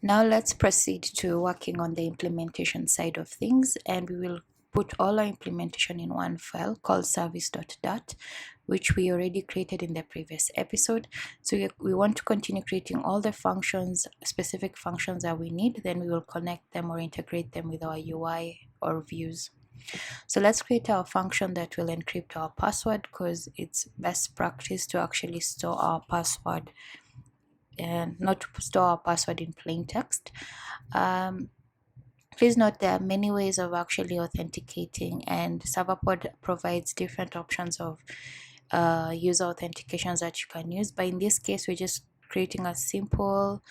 Now let's proceed to working on the implementation side of things, and we will put all our implementation in one file called service.dat, which we already created in the previous episode. So we want to continue creating all the functions, specific functions that we need, then we will connect them or integrate them with our UI or views. So let's create our function that will encrypt our password, because it's best practice to actually store our password and not to store our password in plain text. Please note there are many ways of actually authenticating, and Serverpod provides different options of user authentications that you can use. But in this case, we're just creating a simple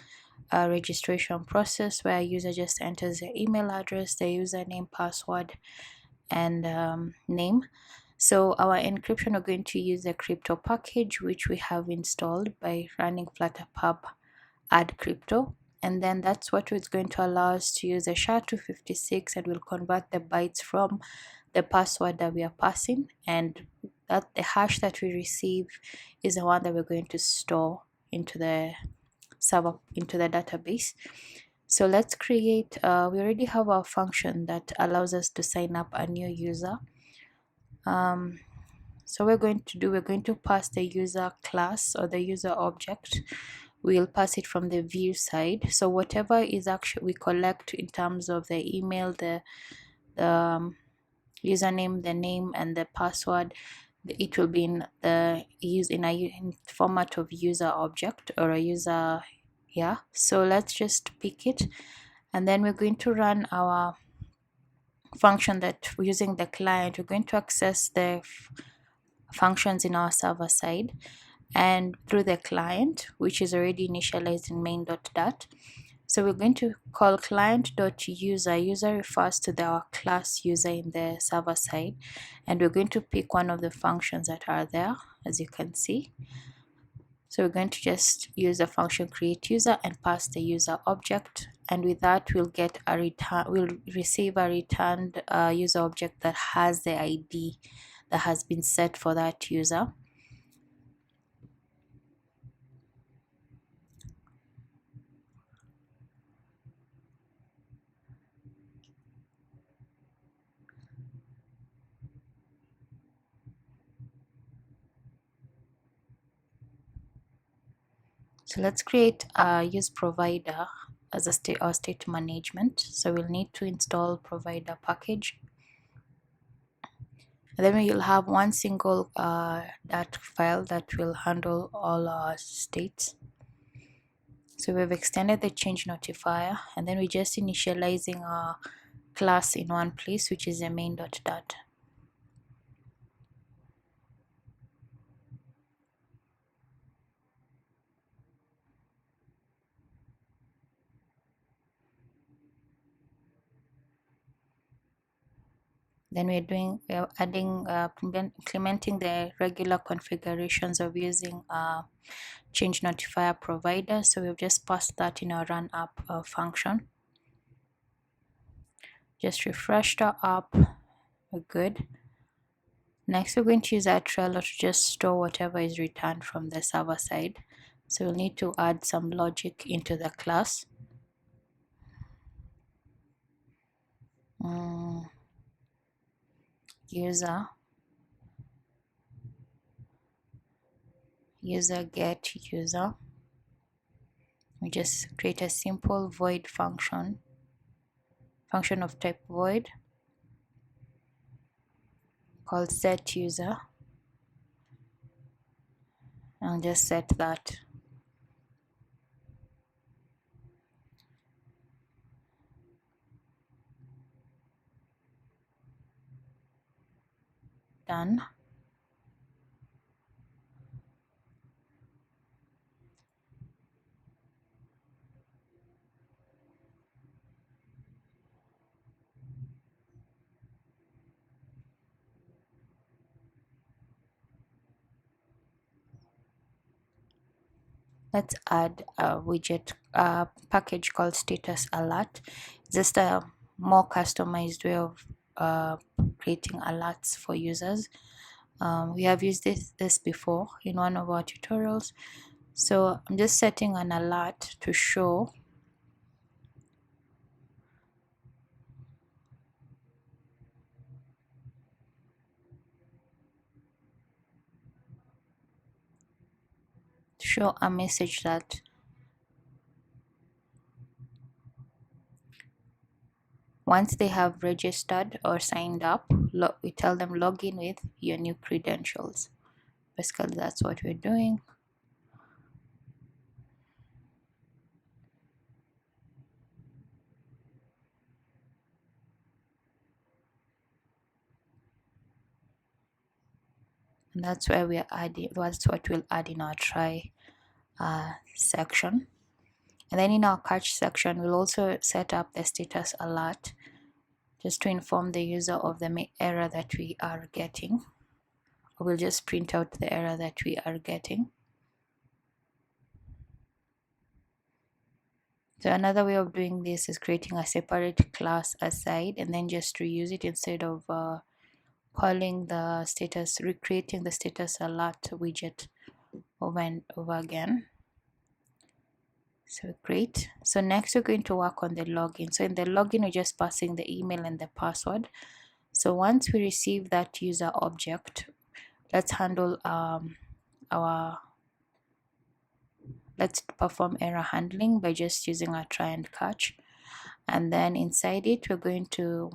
registration process where a user just enters their email address, their username, password, and name. So our encryption, we're going to use the crypto package, which we have installed by running flutter pub add crypto, and then that's what is going to allow us to use a SHA-256, and we'll convert the bytes from the password that we are passing, and that the hash that we receive is the one that we're going to store into the server, into the database. So let's create we already have our function that allows us to sign up a new user. So we're going to pass the user class or the user object. We'll pass it from the view side. So whatever is actually we collect in terms of the email, the username, the name, and the password, it will be in the in format of user object or a user. Yeah, so let's just pick it, and then we're going to run our function that we're using the client. We're going to access the functions in our server side and through the client, which is already initialized in main.dat. So we're going to call client.user. User refers to our class user in the server side, and we're going to pick one of the functions that are there, as you can see. So we're going to just use the function create user and pass the user object, and with that we'll get a return. We'll receive a returned user object that has the ID that has been set for that user. So let's create a use provider as a state management. So we'll need to install provider package. And then you'll have one single dat file that will handle all our states. So we've extended the change notifier, and then we're just initializing our class in one place, which is the main.dat. Then we're implementing the regular configurations of using change notifier provider. So we've just passed that in our run app function. Just refreshed our app. We're good. Next, we're going to use our Trello to just store whatever is returned from the server side. So we'll need to add some logic into the class. User get user. We just create a simple void function of type void called set user, and just set that. Done. Let's add a widget package called status alert. Just a more customized way of creating alerts for users. We have used this before in one of our tutorials. So I'm just setting an alert to show show a message that once they have registered or signed up, we tell them log in with your new credentials. Basically, that's what we're doing. And that's where we're adding, that's what we'll add in our try section. And then in our catch section, we'll also set up the status alert just to inform the user of the error that we are getting. We'll just print out the error that we are getting. So another way of doing this is creating a separate class aside and then just reuse it instead of calling the status, recreating the status alert widget over and over again. So great. So next we're going to work on the login. So in the login, we're just passing the email and the password. So once we receive that user object, let's handle let's perform error handling by just using our try and catch. And then inside it, we're going to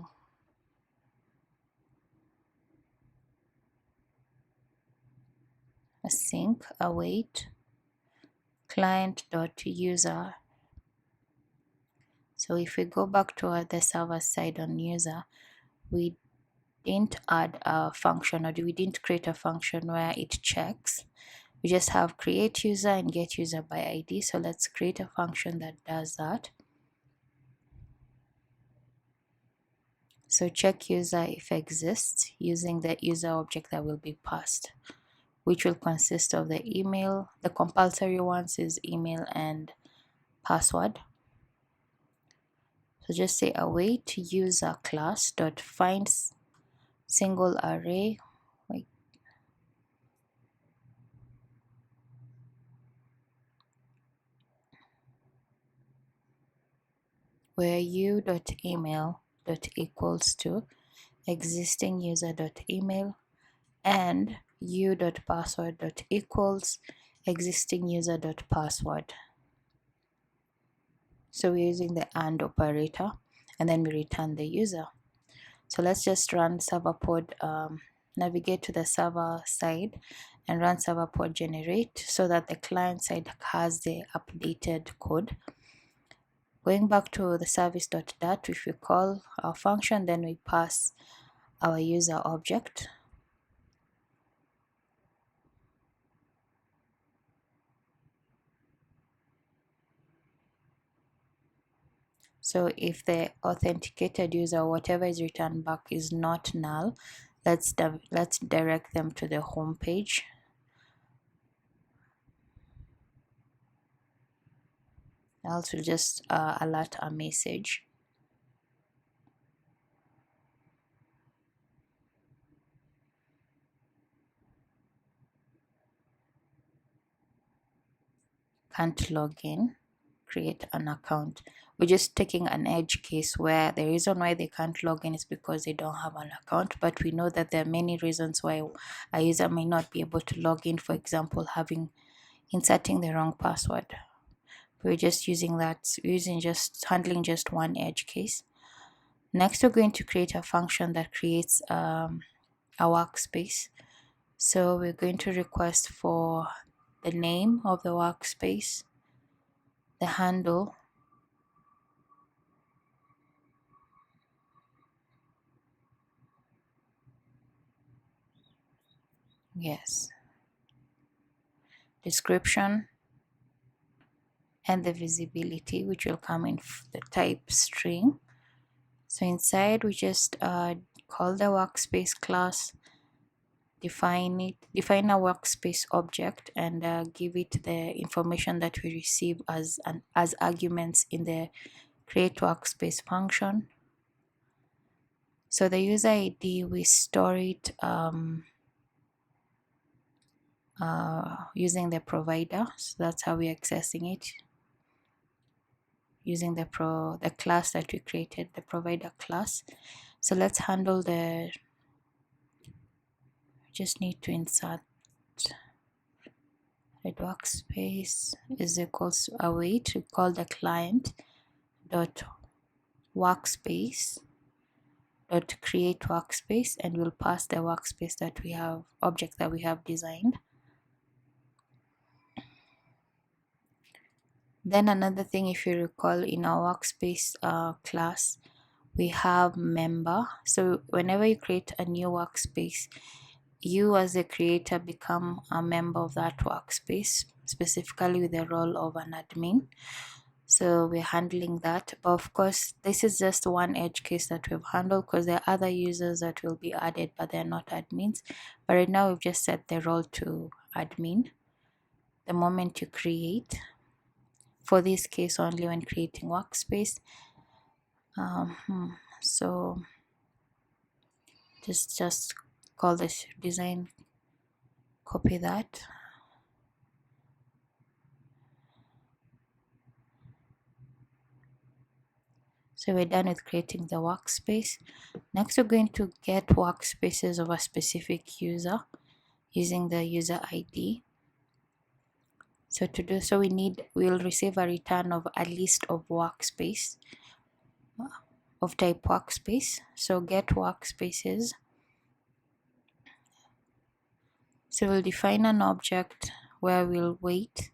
async await client.user. So if we go back to the server side on user, we didn't add a function, or we didn't create a function where it checks. We just have create user and get user by ID. So let's create a function that does that. So check user if exists using the user object that will be passed, which will consist of the email. The compulsory ones is email and password. So just say await user class dot find single array. Wait. Where u dot email dot equals to existing user dot email and u dot password dot equals existing user dot password. So we're using the AND operator, and then we return the user. So let's just run Serverpod, navigate to the server side and run Serverpod generate so that the client side has the updated code. Going back to the service.dat, if we call our function, then we pass our user object. So if the authenticated user, whatever is returned back, is not null, let's direct them to the home page. Else we'll just alert a message. Can't log in, create an account. We're just taking an edge case where the reason why they can't log in is because they don't have an account, but we know that there are many reasons why a user may not be able to log in. For example, inserting the wrong password. We're just using that, handling just one edge case. Next, we're going to create a function that creates a workspace. So we're going to request for the name of the workspace, the handle, yes, description, and the visibility, which will come in the type string. So inside, we just call the workspace class, define a workspace object, and give it the information that we receive as arguments in the create workspace function. So the user ID, we store it using the provider. So that's how we're accessing it, using the class that we created, the provider class. So let's handle just need to insert Let workspace is equals to await. We call the client dot workspace dot create workspace, and we'll pass the workspace that we have, object that we have designed. Then another thing, if you recall, in our workspace class, we have member. So whenever you create a new workspace, you as a creator become a member of that workspace, specifically with the role of an admin. So we're handling that, but of course this is just one edge case that we've handled, because there are other users that will be added but they're not admins. But right now we've just set the role to admin the moment you create, for this case only when creating workspace. So just call this design, copy that. So we're done with creating the workspace. Next, we're going to get workspaces of a specific user using the user ID. So to do so, we'll receive a return of a list of workspace of type workspace. So get workspaces. So we'll define an object where we'll wait,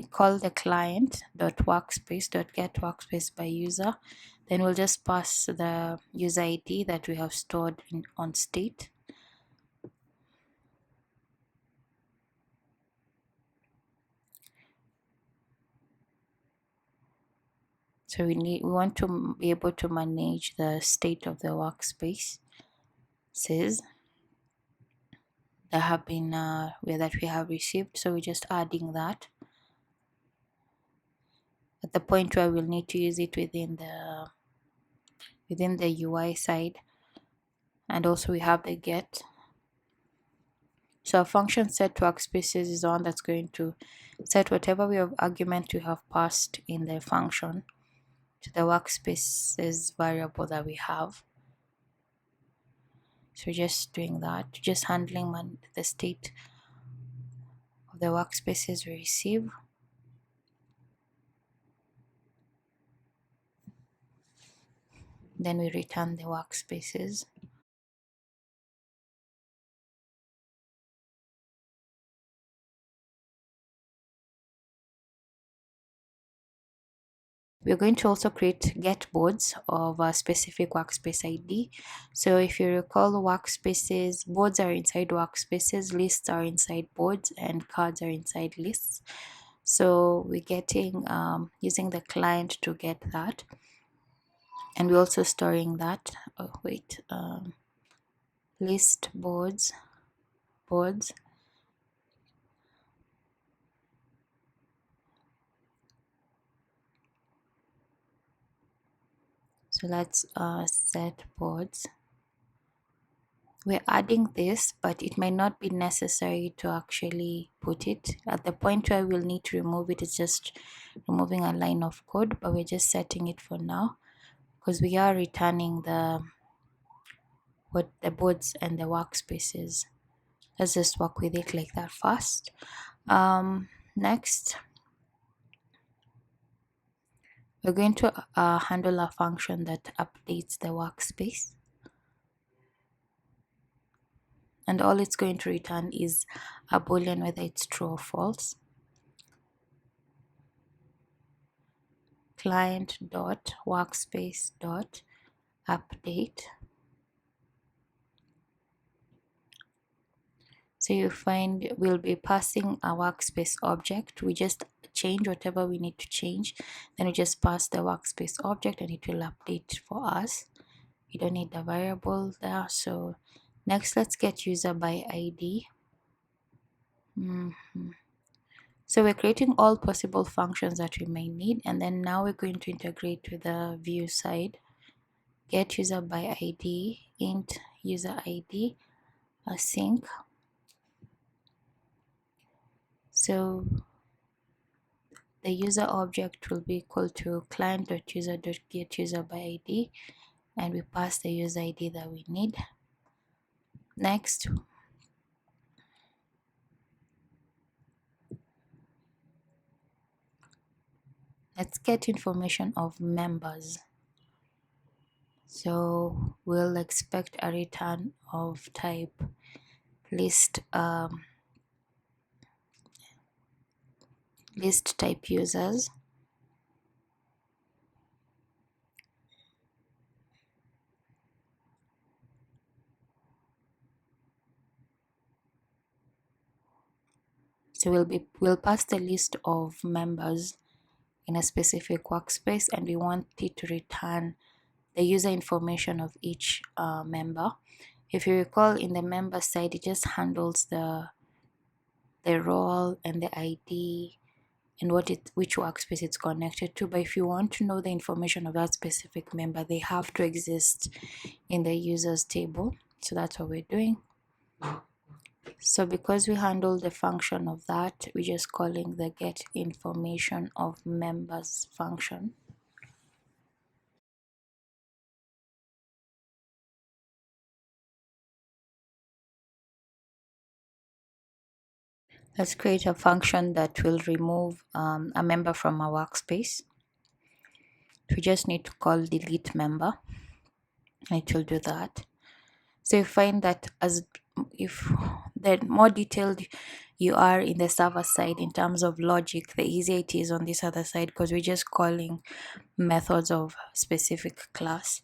call the client dot workspace dot get workspace by user. Then we'll just pass the user ID that we have stored on state. So we want to be able to manage the state of the workspace that have been that we have received. So we're just adding that at the point where we'll need to use it within the UI side. And also we have the get. So a function set workspaces is the one that's going to set whatever we have argument we have passed in the function to the workspaces variable that we have. So just doing that, just handling the state of the workspaces we receive. Then we return the workspaces. We're going to also create get boards of a specific workspace ID. So if you recall, workspaces, boards are inside workspaces, lists are inside boards, and cards are inside lists. So we're getting using the client to get that, and we're also storing that. List boards. So let's set boards. We're adding this, but it might not be necessary to actually put it. At the point where we'll need to remove it, it's just removing a line of code, but we're just setting it for now because we are returning the boards and the workspaces. Let's just work with it like that first. Next, we're going to handle a function that updates the workspace. And all it's going to return is a boolean, whether it's true or false. Client dot workspace dot update. So you find we'll be passing a workspace object. We just change whatever we need to change, then we just pass the workspace object and it will update for us. You don't need the variable there. So next, let's get user by ID. So we're creating all possible functions that we may need, and then now we're going to integrate with the view side. Get user by ID, int user ID, async. So the user object will be equal to client.user.getUserById, and we pass the user ID that we need. Next, let's get information of members. So we'll expect a return of type list list type users. So we'll pass the list of members in a specific workspace, and we want it to return the user information of each member. If you recall, in the member side, it just handles the role and the ID and which workspace it's connected to. But if you want to know the information of that specific member, they have to exist in the users table. So that's what we're doing. So because we handle the function of that, we're just calling the get information of members function. Let's create a function that will remove a member from our workspace. We just need to call delete member. It will do that. So you find that if the more detailed you are in the server side in terms of logic, the easier it is on this other side, because we're just calling methods of specific class.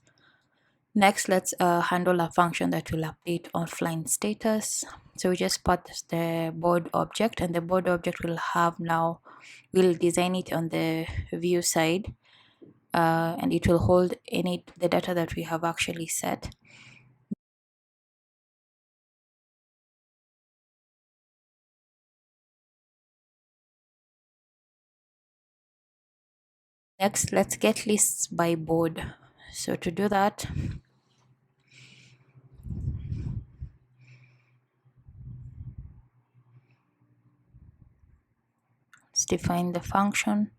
Next, let's handle a function that will update offline status. So we just pass the board object, and the board object will have now, we'll design it on the view side, and it will hold the data that we have actually set. Next, let's get lists by board. So to do that, let's define the function.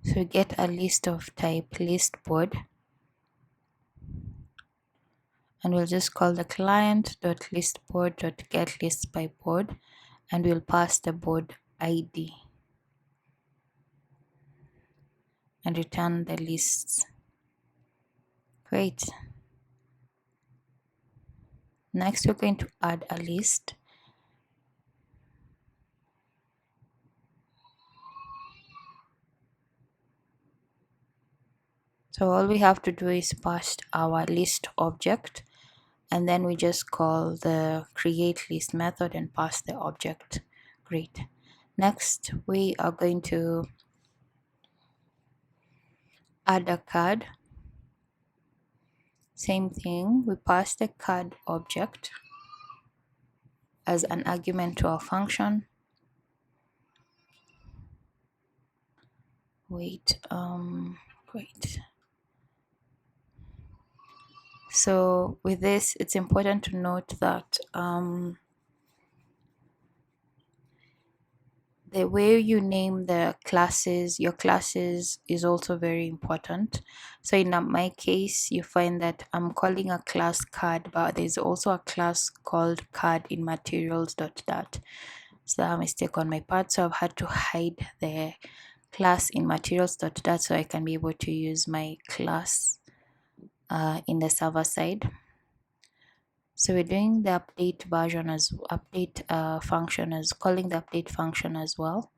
So get a list of type list board, and we'll just call the client.listboard.getList by board, and we'll pass the board ID and return the lists. Great. Next, we're going to add a list. So all we have to do is pass our list object, and then we just call the create list method and pass the object. Great. Next, we are going to add a card. Same thing, we pass the card object as an argument to our function. Great. So with this, it's important to note that the way you name the classes, your classes, is also very important. So in my case, you find that I'm calling a class card, but there's also a class called card in materials.dat. So a mistake on my part, so I've had to hide the class in materials.dat so I can be able to use my class in the server side. So we're doing the update version as update function as calling the update function as well,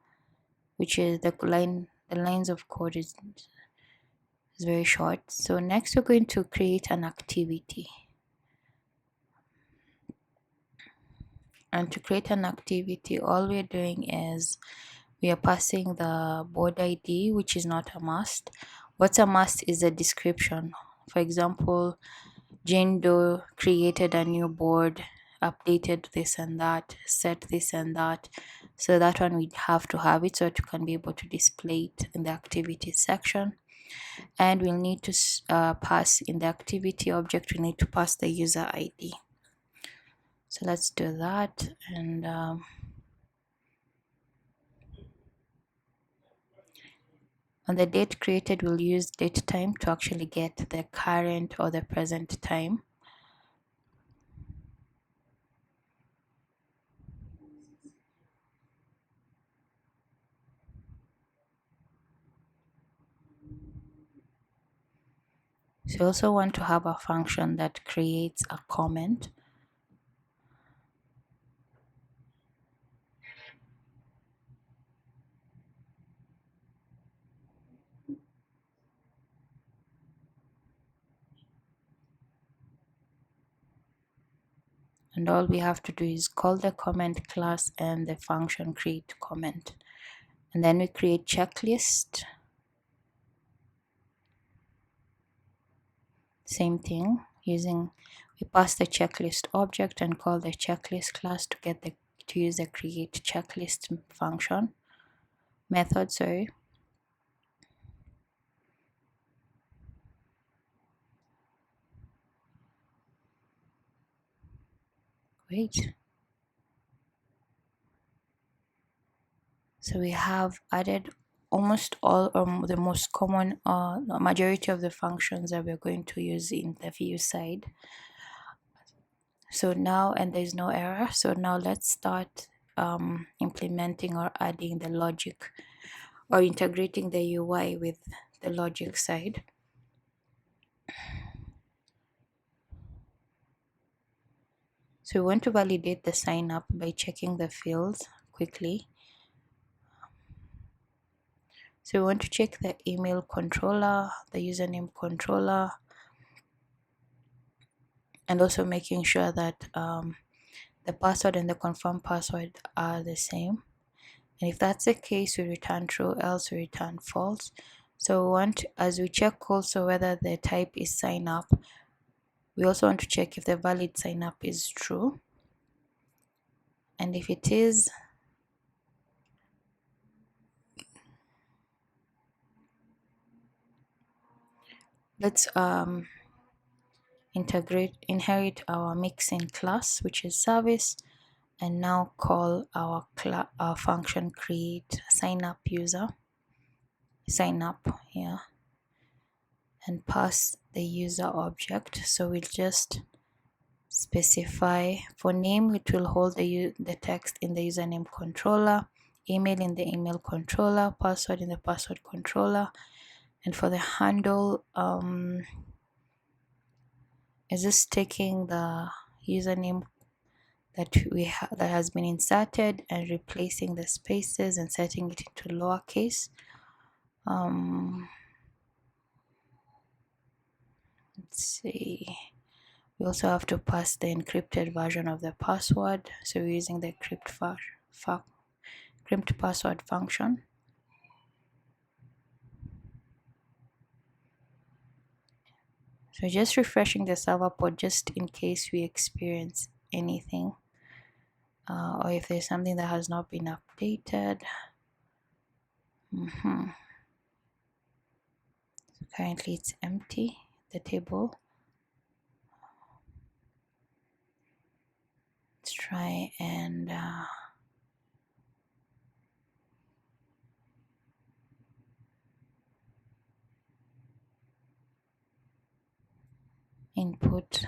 which is the lines of code is very short. So next we're going to create an activity. And to create an activity, all we're doing is we are passing the board ID, which is not a must. What's a must is a description. For example, Jane Doe created a new board, updated this and that, set this and that. So that one we have to have it so you can be able to display it in the activities section. And we'll need to pass in the activity object, we need to pass the user ID. So let's do that. And On the date created, we'll use date time to actually get the current or the present time. So you also want to have a function that creates a comment. And all we have to do is call the comment class and the function create comment. And then we create checklist. Same thing, we pass the checklist object and call the checklist class to use the create checklist function method, sorry. Great. So we have added almost all or the most common majority of the functions that we're going to use in the view side. So now, and there's no error, so now let's start implementing or adding the logic or integrating the UI with the logic side. So we want to validate the sign up by checking the fields quickly. So we want to check the email controller, the username controller, and also making sure that the password and the confirmed password are the same. And if that's the case, we return true, else we return false. So we want, as we check also whether the type is sign up, we also want to check if the valid sign up is true. And if it is, let's inherit our mixin class, which is service, and now call our function create sign up here, and pass the user object. So we'll just specify for name, it will hold the text in the username controller, email in the email controller, password in the password controller, and for the handle, is this taking the username that that has been inserted and replacing the spaces and setting it into lowercase. Let's see. We also have to pass the encrypted version of the password, so we're using the encrypt password function. So just refreshing the Serverpod just in case we experience anything, or if there's something that has not been updated. So currently it's empty, the table. Let's try and input.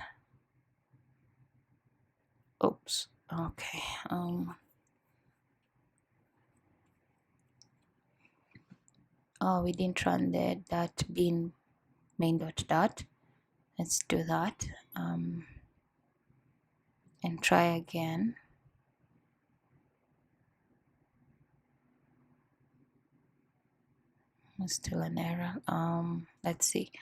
Oops. Okay. Oh, we didn't run the that bin main.dat. Let's do that. And try again. Still an error. Let's see.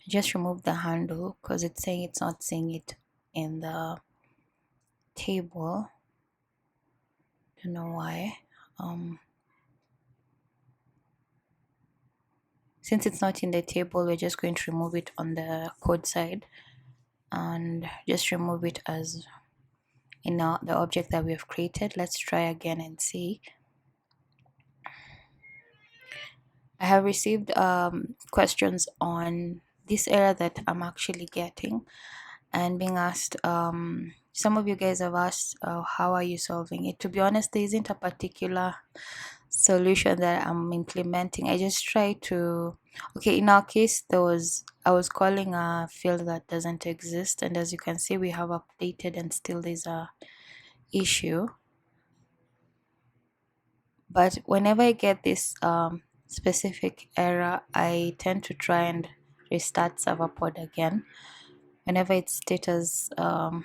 Just remove the handle because it's saying it's not seeing it in the table. Don't know why. Since it's not in the table, we're just going to remove it on the code side and just remove it as in the object that we have created. Let's try again and see. I have received questions on this error that I'm actually getting and being asked. Some of you guys have asked, how are you solving it? To be honest, there isn't a particular solution that I'm implementing. I just try to, okay, in our case, I was calling a field that doesn't exist, and as you can see, we have updated and still there's a issue. But whenever I get this specific error, I tend to try and restart Serverpod again. Whenever it's status, I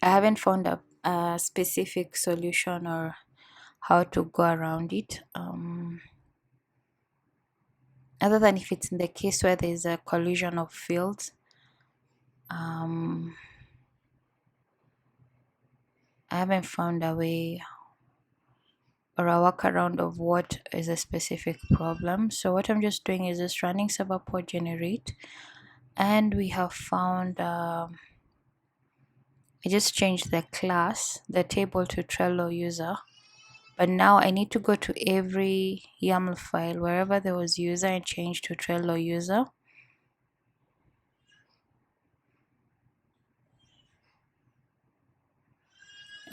haven't found a specific solution or how to go around it. Other than if it's in the case where there's a collision of fields. I haven't found a way or a workaround of what is a specific problem. So what I'm just doing is just running Serverpod generate, and we have found I just changed the class, the table to Trello user. But now I need to go to every YAML file wherever there was user and change to Trello user.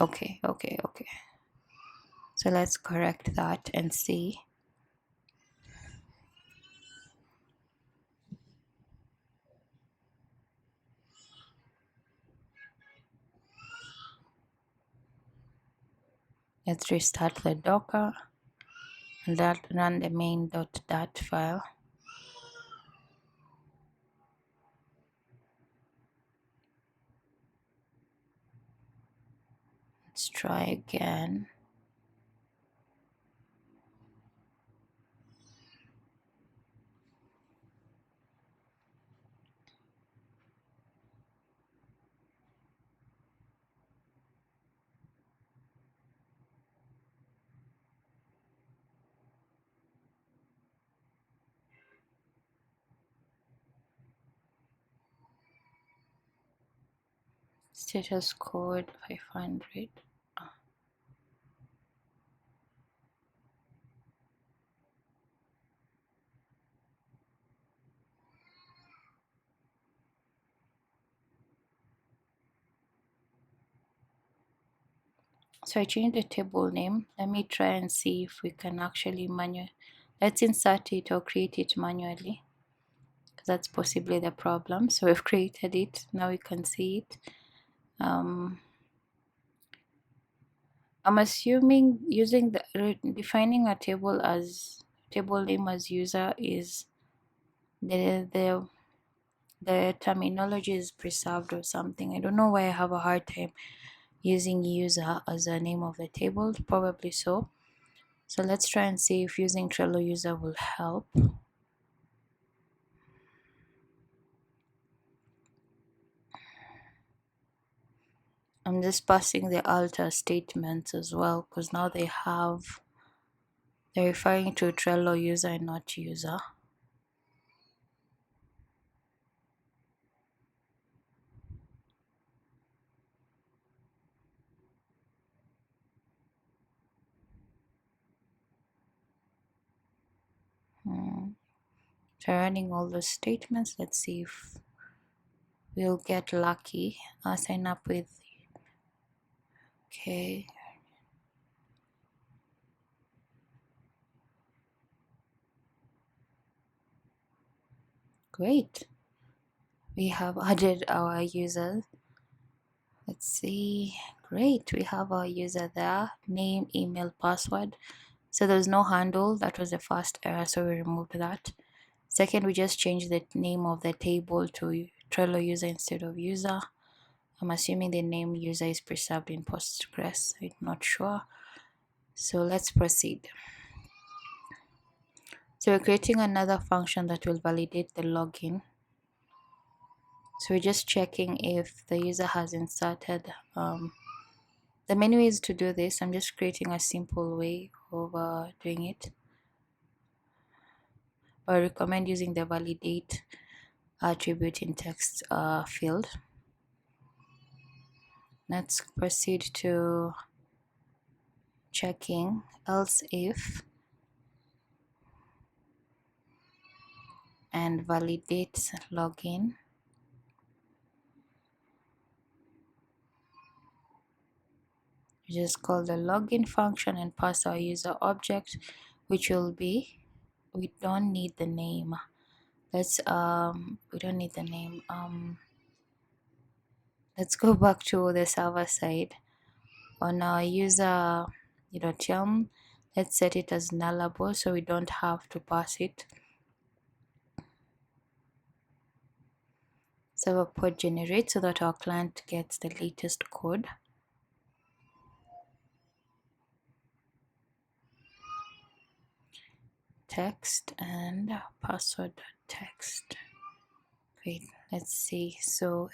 Okay. So let's correct that and see. Let's restart the Docker and run the main.dat file. Let's try again. Status code 500. So I changed the table name. Let me try and see if we can actually let's insert it or create it manually, because that's possibly the problem. So we've created it, now we can see it. I'm assuming using defining a table name as user is the terminology is preserved or something. I don't know why I have a hard time using user as the name of the table. Probably so. So let's try and see if using Trello user will help. I'm just passing the alter statements as well, because now they're referring to Trello user and not user. So running all those statements, let's see if we'll get lucky. I'll sign up with, okay. Great. We have added our users. Let's see. Great. We have our user there. Name, email, password. So there's no handle. That was the first error, so we removed that. Second, we just changed the name of the table to Trello user instead of user. I'm assuming the name user is preserved in Postgres. I'm not sure. So let's proceed. So we're creating another function that will validate the login. So we're just checking if the user has inserted. The many ways to do this. I'm just creating a simple way of doing it. I recommend using the validate attribute in text field. Let's proceed to checking else if and validate login. We just call the login function and pass our user object, which will be, we don't need the name. Let's we don't need the name. Let's go back to the server side. On our user .yum, let's set it as nullable so we don't have to pass it. Serverpod generate so that our client gets the latest code. Text and password text. Wait, let's see. So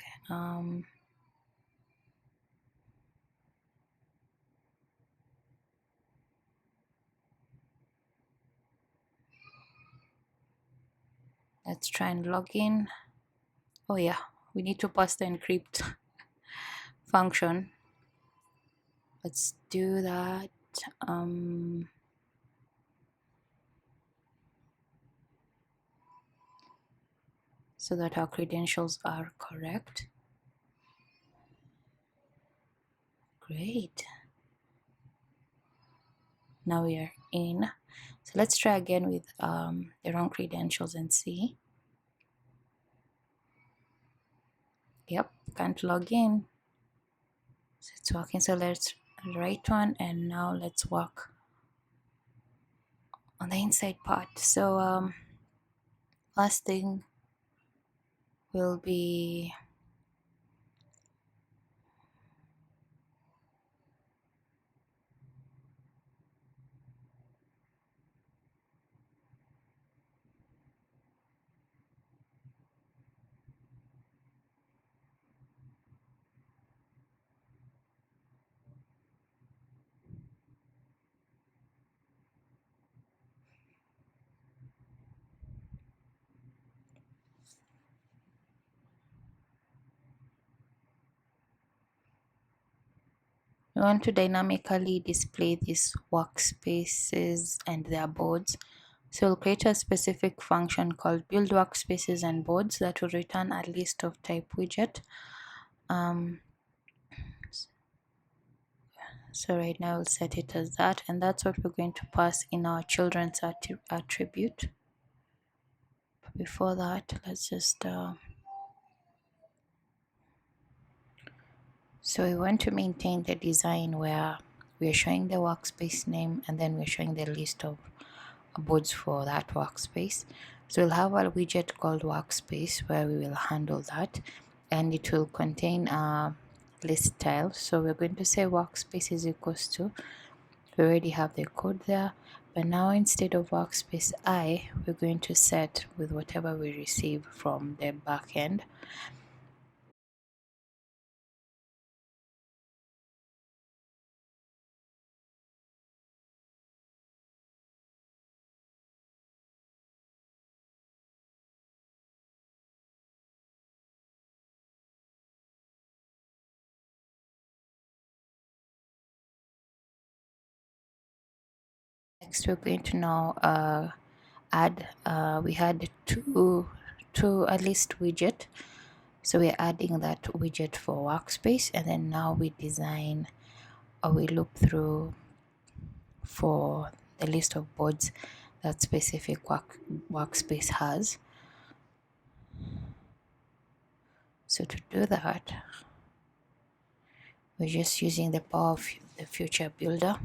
let's try and log in. Oh yeah, we need to pass the encrypt function. Let's do that. So that our credentials are correct. Great. Now we are in. So let's try again with the wrong credentials and see. Yep, can't log in. So it's working. So let's write one, and now let's work on the inside part. So first thing will be we want to dynamically display these workspaces and their boards. So we'll create a specific function called build workspaces and boards that will return a list of type widget. So right now we'll set it as that, and that's what we're going to pass in our children's attribute. But before that, let's just so we want to maintain the design where we're showing the workspace name and then we're showing the list of boards for that workspace. So we'll have a widget called workspace where we will handle that, and it will contain a list style. So we're going to say workspace is equals to, we already have the code there, but now instead of workspace I, we're going to set with whatever we receive from the backend. Next, we're going to now add. We had two a list widget, so we're adding that widget for workspace, and then now we design or we loop through for the list of boards that specific workspace has. So to do that, we're just using the power of the future builder.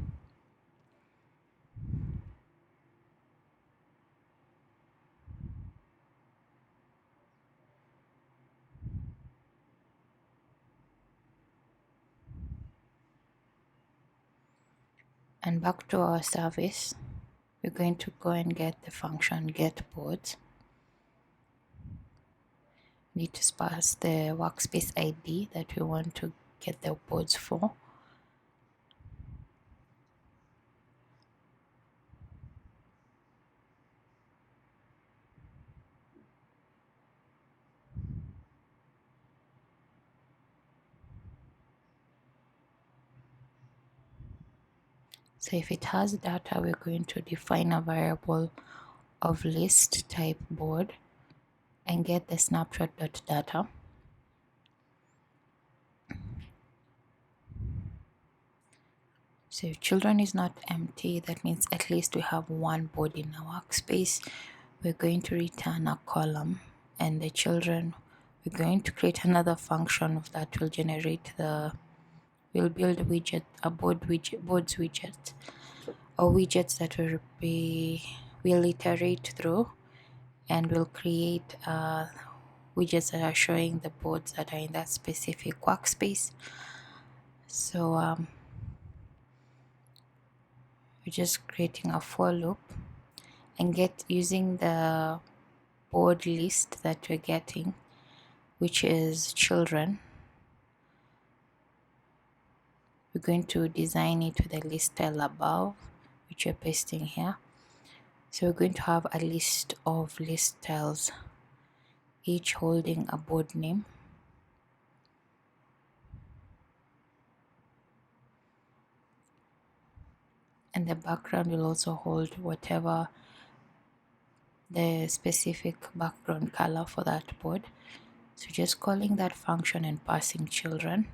And back to our service. we're going to go and get the function get boards. Need to pass the workspace ID that we want to get the boards for. So if it has data, we're going to define a variable of list type board and get the snapshot.data. So if children is not empty, that means at least we have one board in our workspace. We're going to return a column, and the children, we're going to create another function that will generate we'll build a widget, a boards widget, or widgets that will iterate through, and we'll create widgets that are showing the boards that are in that specific workspace. So we're just creating a for loop and using the board list that we're getting, which is children. We're going to design it with the list style above, which we're pasting here. So we're going to have a list of list styles, each holding a board name. And the background will also hold whatever the specific background color for that board. So just calling that function and passing children.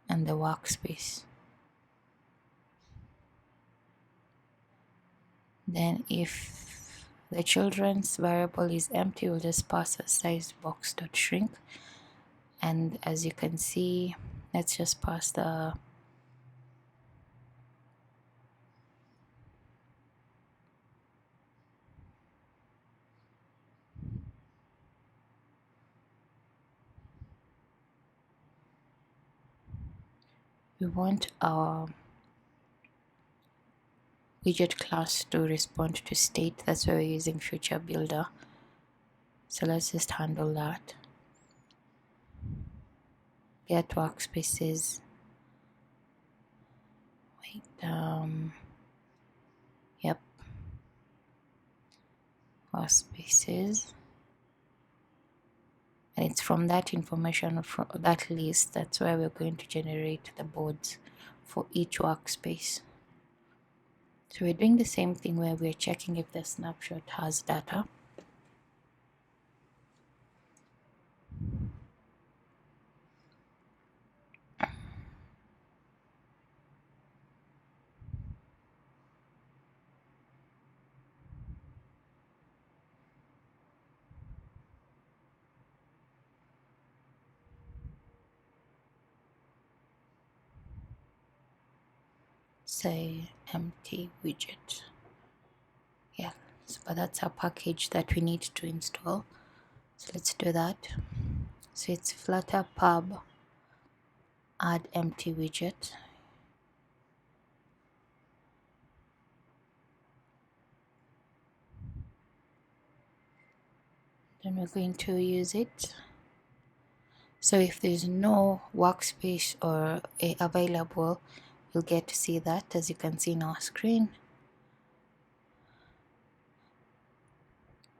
And the workspace. Then if the children's variable is empty, we'll just pass a size box.shrink. And as you can see, let's just pass we want our widget class to respond to state. That's why we're using future builder. So let's just handle that. Get workspaces. Wait, yep. Workspaces. And it's from that information, from that list, that's where we're going to generate the boards for each workspace. So we're doing the same thing where we're checking if the snapshot has data. Say empty widget. Yeah, so, but that's a package that we need to install. So let's do that. So it's flutter pub add empty widget. Then we're going to use it. So if there's no workspace or available, you'll get to see that, as you can see in our screen.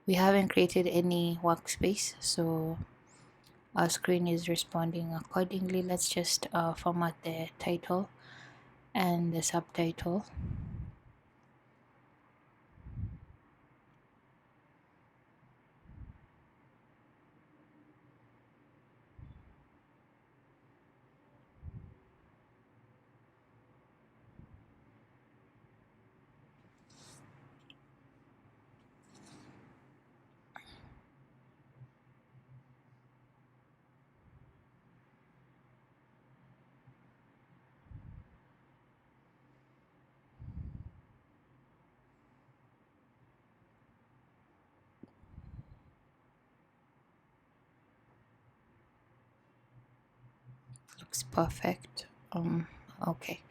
We haven't created any workspace, so our screen is responding accordingly. Let's just format the title and the subtitle. Looks perfect. Okay,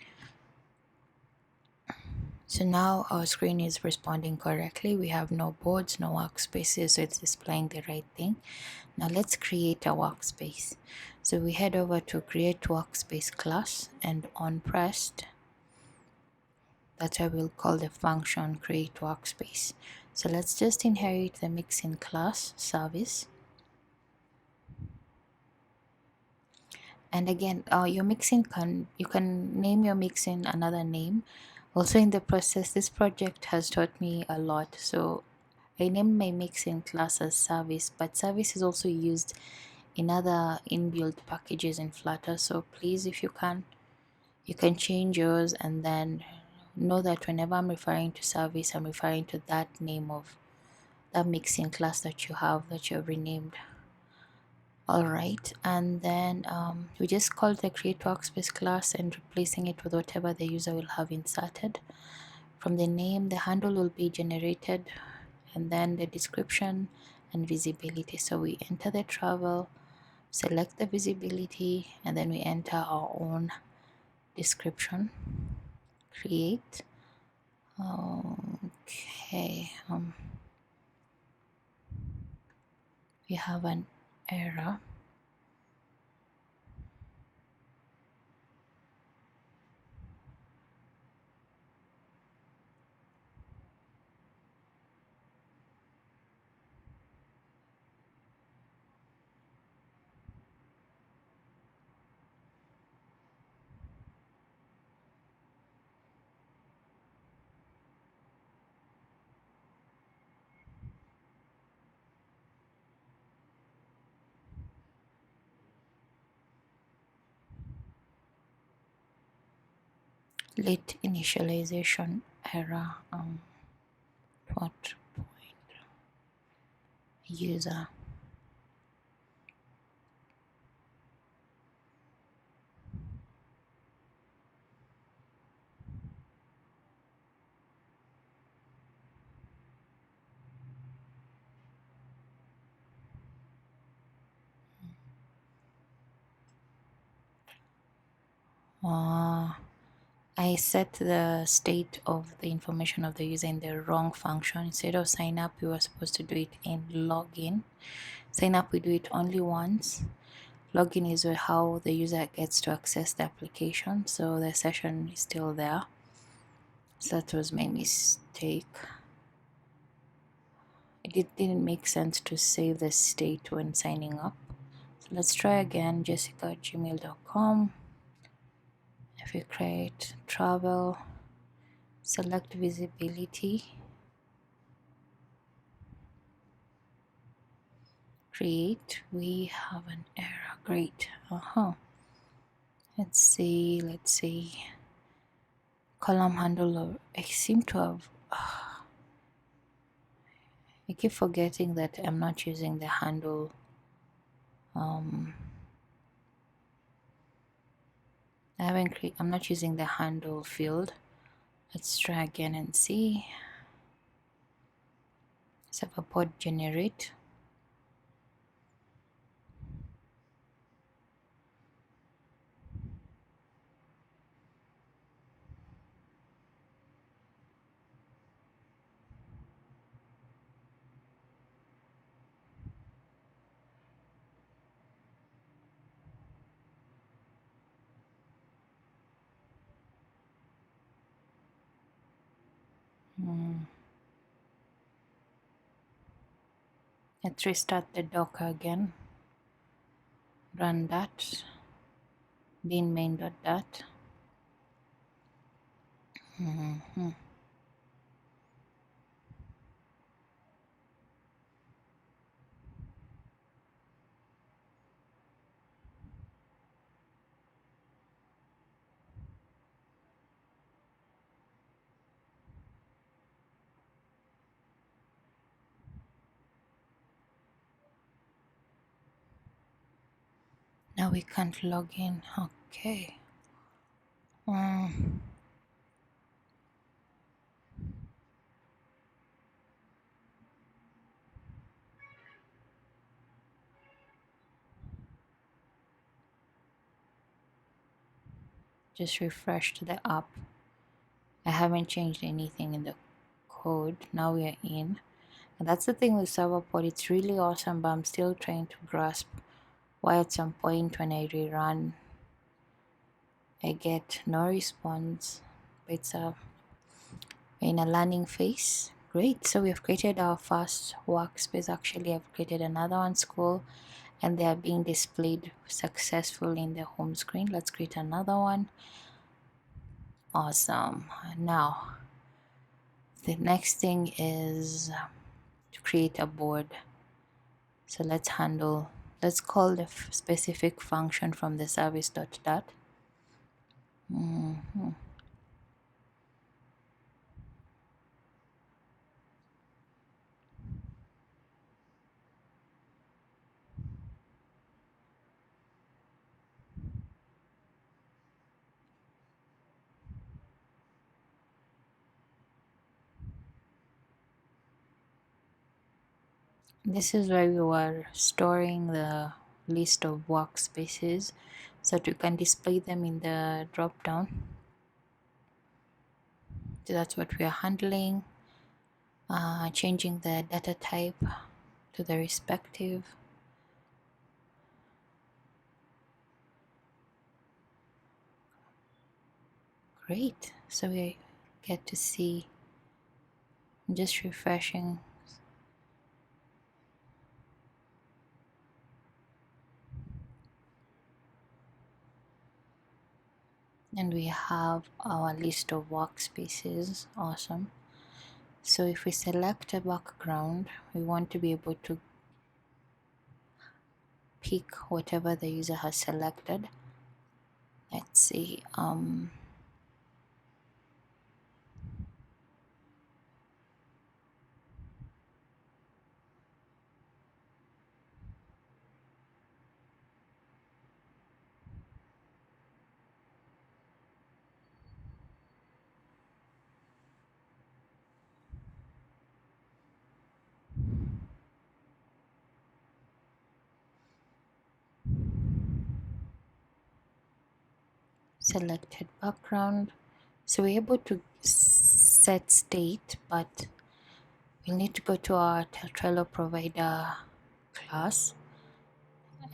so now our screen is responding correctly. We have no boards, no workspaces, so it's displaying the right thing. Now let's create a workspace. So we head over to create workspace class, and on pressed, that's why we'll call the function create workspace. So let's just inherit the mixin class service. And again, your mixin you can name your mixin another name. Also in the process, this project has taught me a lot. So I named my mixin class as service, but service is also used in other inbuilt packages in Flutter. So please, if you can change yours, and then know that whenever I'm referring to service, I'm referring to that name of that mixin class that you have renamed. All right, and then we just call the create workspace class and replacing it with whatever the user will have inserted. From the name, the handle will be generated, and then the description and visibility. So we enter the travel, select the visibility, and then we enter our own description, create. Okay, we have an error. Late initialization error. What point user. I set the state of the information of the user in the wrong function. Instead of sign up, we were supposed to do it in login. Sign up, we do it only once. Login is how the user gets to access the application, so the session is still there. So that was my mistake. It didn't make sense to save the state when signing up. So let's try again, jessica@gmail.com. If we create travel, select visibility, create, we have an error. Great. Let's see, column handle. I seem to have I keep forgetting that I'm not using the handle. I'm not using the handle field. Let's try again and see. Serverpod generate. Let's restart the Docker again. Run that. Bin main.dat. Now we can't log in. Okay. Just refresh to the app. I haven't changed anything in the code. Now we are in. And that's the thing with Serverpod. It's really awesome, but I'm still trying to grasp why at some point when I rerun, I get no response. It's in a learning phase. Great. So we've created our first workspace. Actually, I've created another one, school, and they are being displayed successfully in the home screen. Let's create another one. Awesome. Now the next thing is to create a board. So let's call the specific function from the service dot dot. This is where we were storing the list of workspaces so that you can display them in the drop down. So that's what we are handling. Changing the data type to the respective. Great. So we get to see. I'm just refreshing. And we have our list of workspaces. Awesome. So if we select a background, we want to be able to pick whatever the user has selected. Let's see. Selected background. So we're able to set state, but we'll need to go to our Trello provider class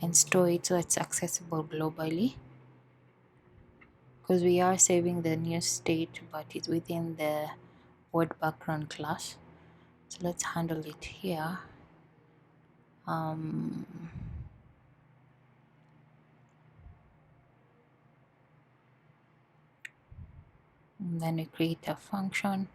and store it so it's accessible globally, because we are saving the new state, but it's within the board background class. So let's handle it here. And then we create a function.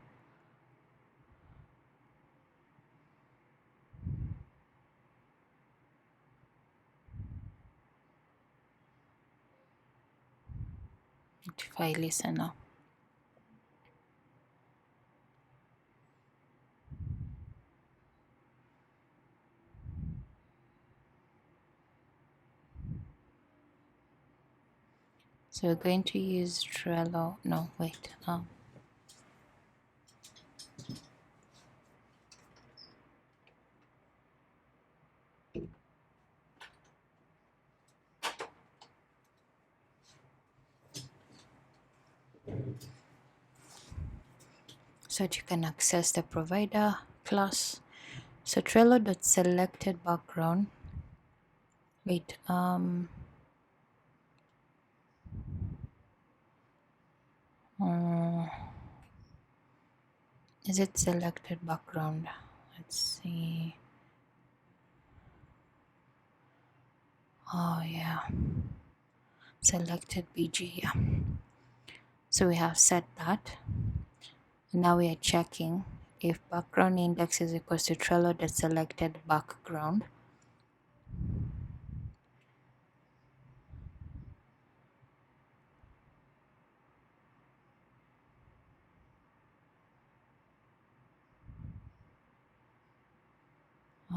Notify listener. So we're going to use Trello. No, wait. So that you can access the provider class. So Trello.selected background. Wait, is it selected background? Let's see. Oh yeah, selected BG. Yeah. So we have set that. Now we are checking if background index is equals to Trello.selected background.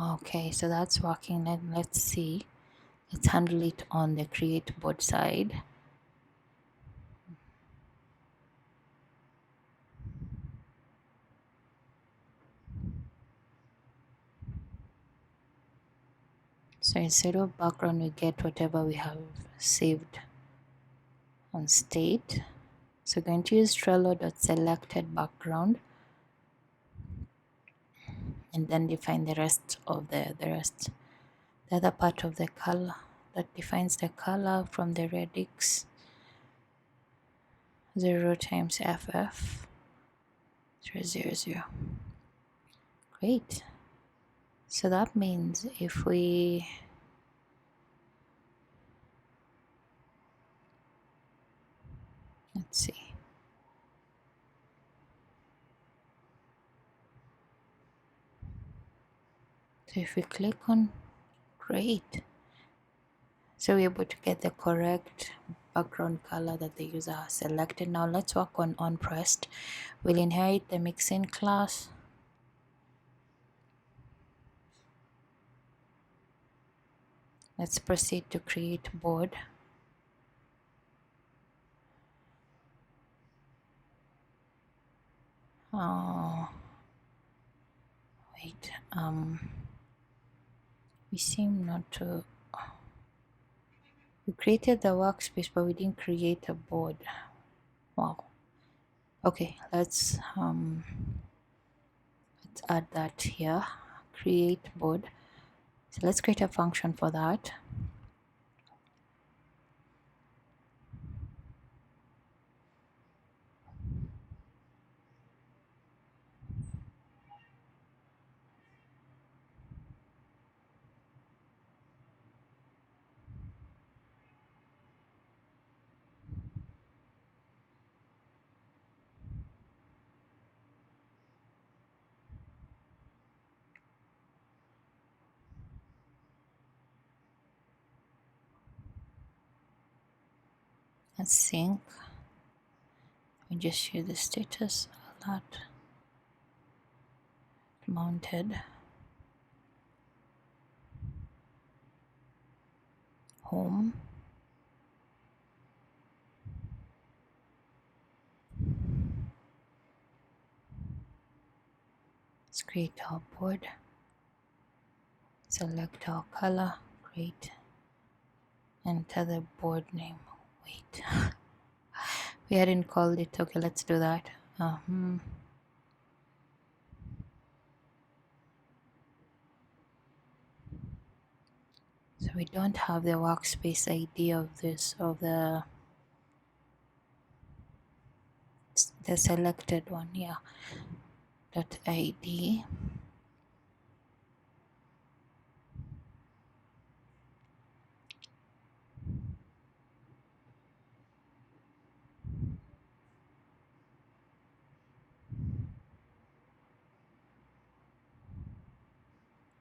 Okay, so that's working. Let's see. Let's handle it on the create board side. So instead of background, we get whatever we have saved on state. So we're going to use trello.selected background, and then define the rest of the other part of the color that defines the color from the radix 0 times ff 000. Great. So that means if we let's see, so if we click on, great, so we're able to get the correct background color that the user has selected. Now let's work on pressed. We'll inherit the mixin class. Let's proceed to create board. Oh wait, we seem not to, we created the workspace but we didn't create a board. Wow. Okay, let's add that here, create board. So let's create a function for that. Let's sync. We just share the status alert mounted home. Let's create our board. Select our color. Great. Enter the board name. Wait. We hadn't called it. Okay, let's do that. So we don't have the workspace ID of this, of the selected one. Yeah. Dot ID.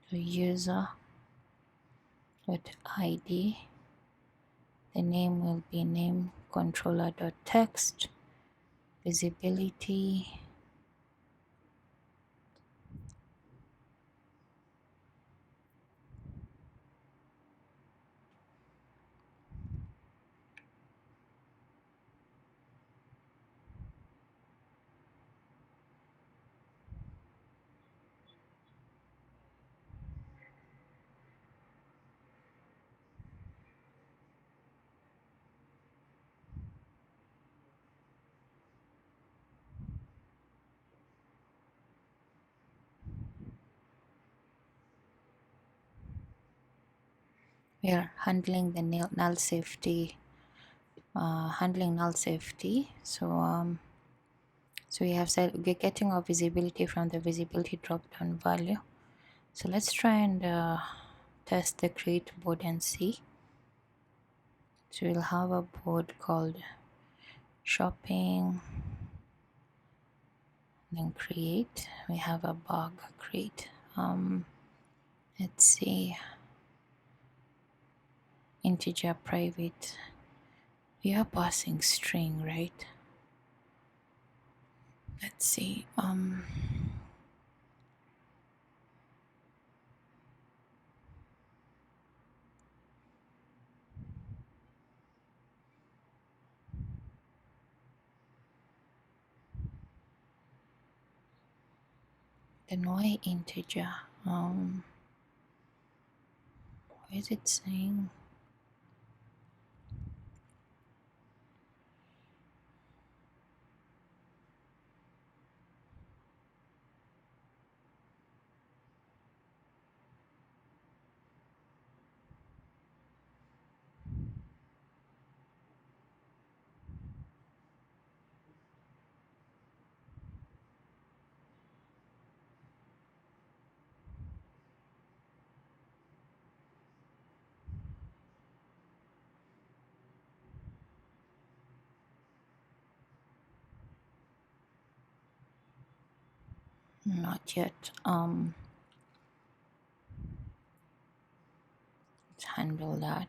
So user dot ID. The name will be name controller dot text. Visibility. We are handling the null safety, handling null safety. So so we have said we're getting our visibility from the visibility drop down value. So let's try and test the create board and see. So we'll have a board called shopping, then create. We have a bug create. Let's see, integer private. We are passing string, right? Let's see. Then why integer? What is it saying? Not yet. Let's handle that.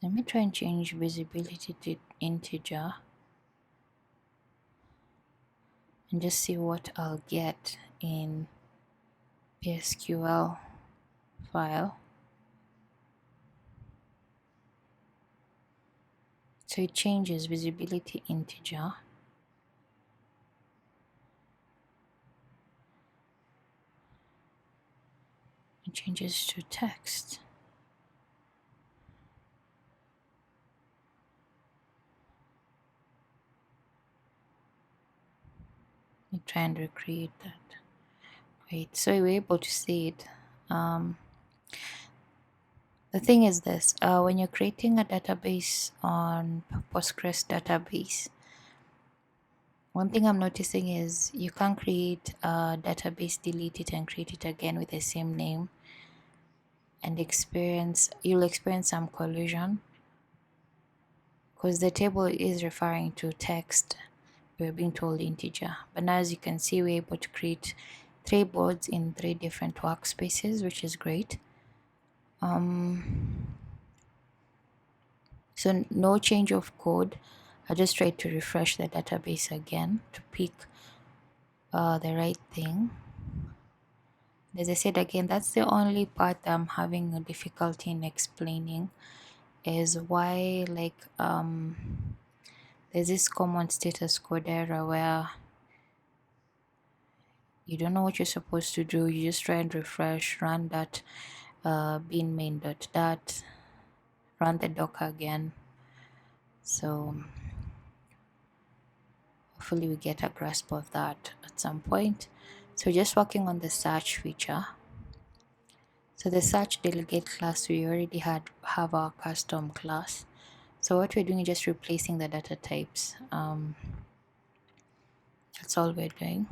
Let me try and change visibility to integer and just see what I'll get in PSQL file. So it changes visibility integer. It changes to text. Let me try and recreate that. Great, so we're able to see it. The thing is this, when you're creating a database on Postgres database, one thing I'm noticing is you can't create a database, delete it, and create it again with the same name, and you'll experience some collision because the table is referring to text. We're being told integer, but now as you can see, we're able to create 3 boards in 3 different workspaces, which is great. So no change of code. I just tried to refresh the database again to pick the right thing. As I said again, that's the only part I'm having a difficulty in explaining, is why there's this common status code error where you don't know what you're supposed to do. You just try and refresh, run that bin main.dat, run the docker again. So hopefully we get a grasp of that at some point. So just working on the search feature. So the search delegate class, we already have our custom class. So what we're doing is just replacing the data types. That's all we're doing.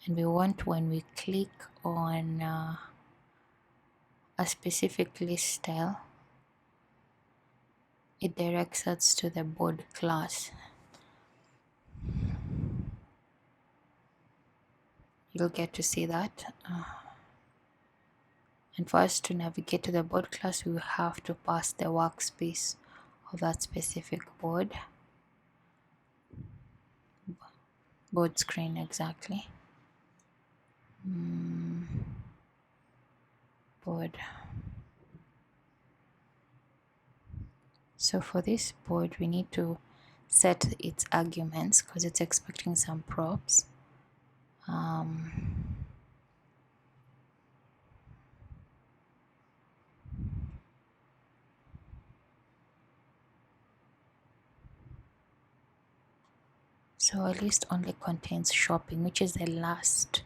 And we want, when we click on a specific list style, it directs us to the board class. You'll get to see that. And for us to navigate to the board class, we will have to pass the workspace of that specific board screen, exactly. Board. So for this board, we need to set its arguments because it's expecting some props. So our list only contains shopping, which is the last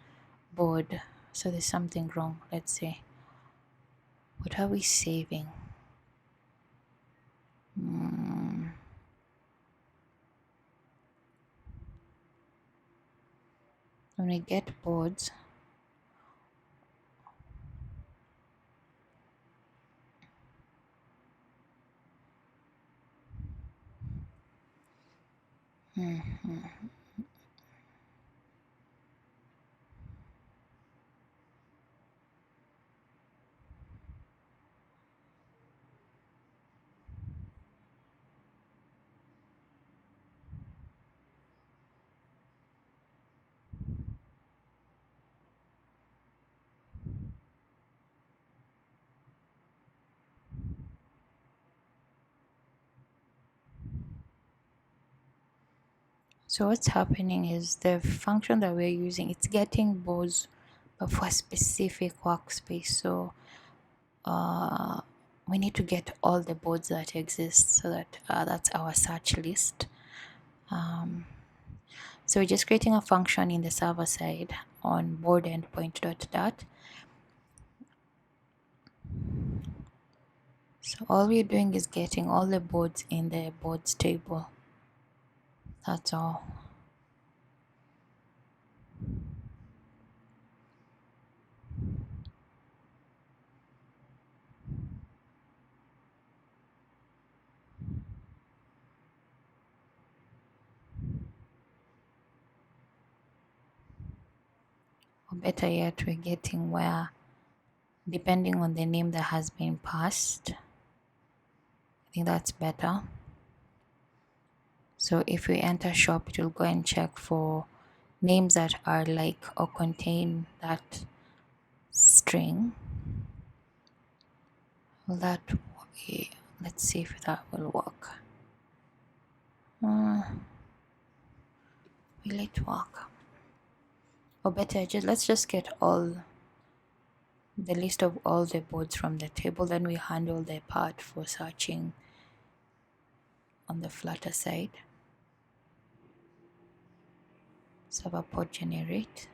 board. So there's something wrong. Let's see. What are we saving? When we get boards, so what's happening is the function that we're using, it's getting boards but for a specific workspace. So we need to get all the boards that exist, so that that's our search list. So we're just creating a function in the server side on board endpoint.dat. So all we're doing is getting all the boards in the boards table. That's all. better yet, we're getting where, depending on the name that has been passed, I think that's better. So if we enter shop, it will go and check for names that are like or contain that string. Will that, let's see if that will work. Will it work? Or better, let's just get all the list of all the boards from the table, then we handle the part for searching on the Flutter side. Serverpod generate.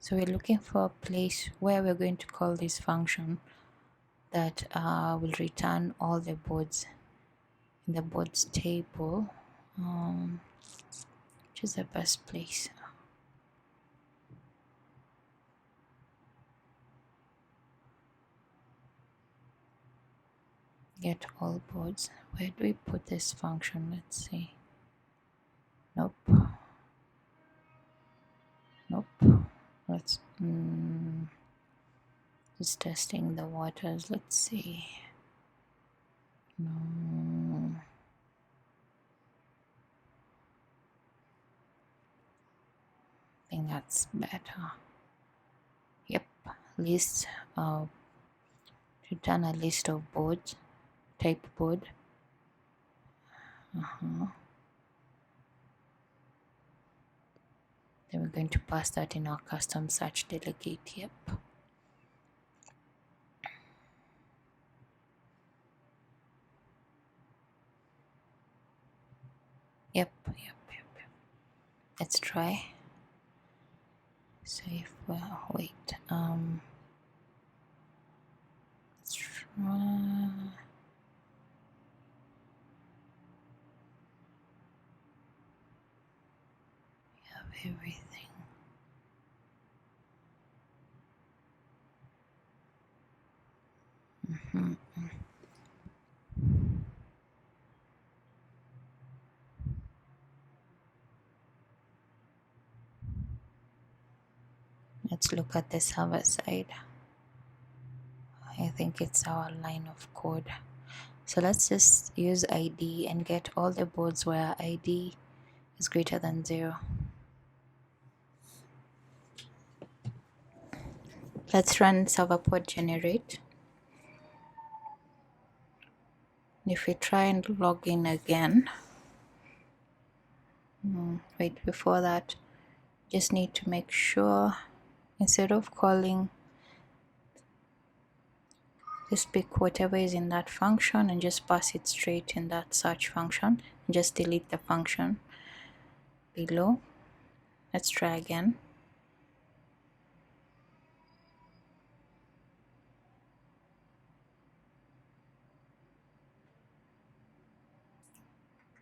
So we're looking for a place where we're going to call this function that will return all the boards in the boards table. Which is the best place? Get all boards. Where do we put this function? Let's see. Nope. Let's just testing the waters. Let's see. No. I think that's better. Yep. List of return a list of boards, type board. Then we're going to pass that in our custom search delegate. Yep. Yep. Let's try. So if wait, let's try. We have everything. Let's look at the server side. I think it's our line of code. So let's just use ID and get all the boards where ID is greater than 0. Let's run serverpod generate. If we try and log in again, wait, before that, just need to make sure instead of calling, just pick whatever is in that function and just pass it straight in that search function and just delete the function below. Let's try again.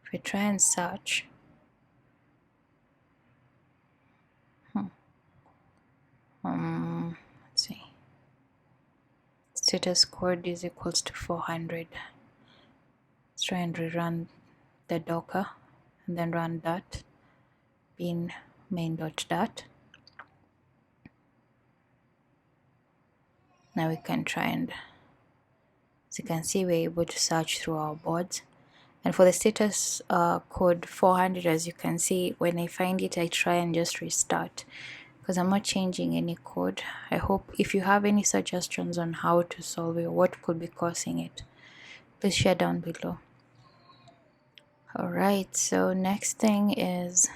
If we try and search, let's see, status code is equals to 400. Let's try and rerun the docker and then run that bin main.dat. Now we can try and, as you can see, we're able to search through our boards. And for the status code 400, as you can see, when I find it, I try and just restart because I'm not changing any code. I hope if you have any suggestions on how to solve it or what could be causing it, please share down below. Alright, so next thing is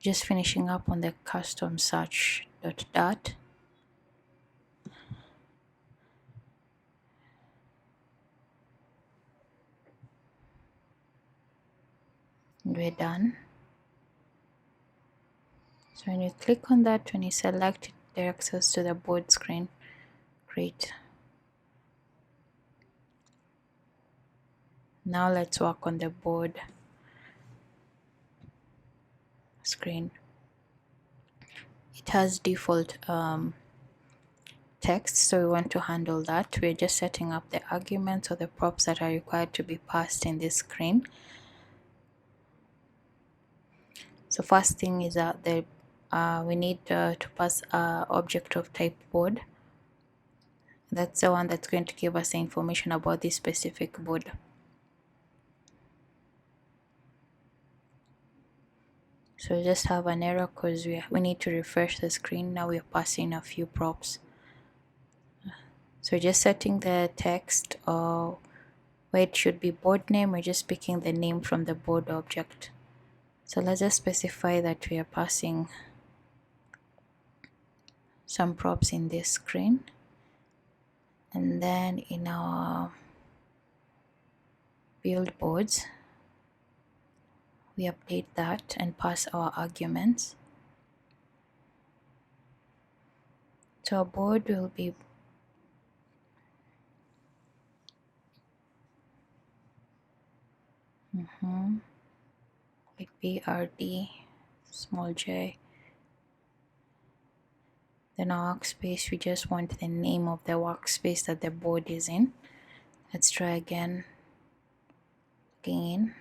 just finishing up on the custom search.dat. And we're done. So when you click on that, when you select it, directs us to the board screen. Great. Now let's work on the board screen. It has default text, so we want to handle that. We're just setting up the arguments or the props that are required to be passed in this screen. So first thing is that we need to pass object of type board. That's the one that's going to give us the information about this specific board. So we just have an error because we need to refresh the screen. Now we're passing a few props. So we're just setting the text or where it should be board name. We're just picking the name from the board object. So let's just specify that we are passing some props in this screen. And then in our build boards, we update that and pass our arguments. So our board will be like BRD, small j. Then our workspace, we just want the name of the workspace that the board is in. Let's try again. Again.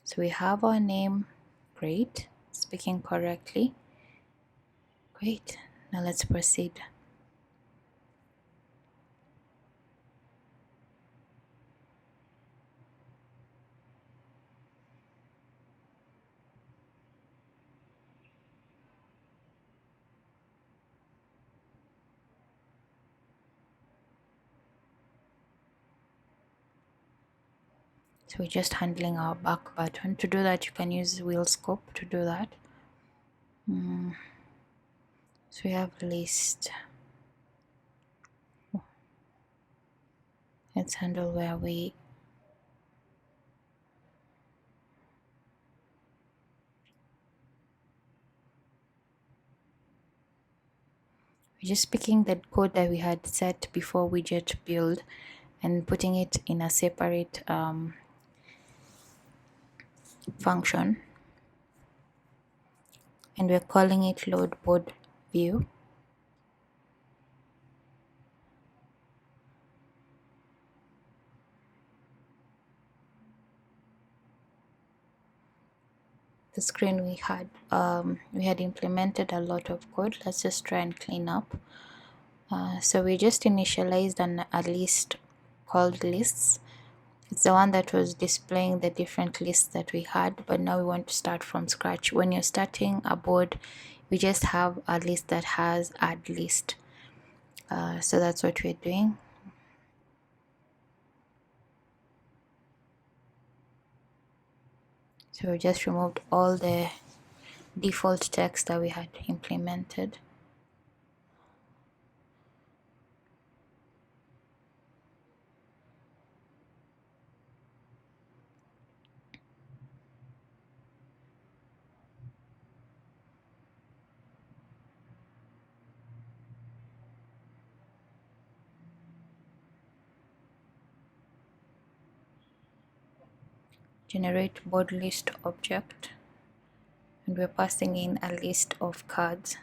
So we have our name. Great. Speaking correctly. Great. Now let's proceed. So we're just handling our back button. To do that, you can use wheel scope to do that. So we have list. Let's handle where we're just picking the code that we had set before widget build and putting it in a separate function, and we're calling it load board view. The screen we had implemented a lot of code. Let's just try and clean up. So we just initialized a list called lists. It's the one that was displaying the different lists that we had, but now we want to start from scratch. When you're starting a board, we just have a list that has add list. So that's what we're doing. So we just removed all the default text that we had implemented. Generate board list object, and we're passing in a list of cards.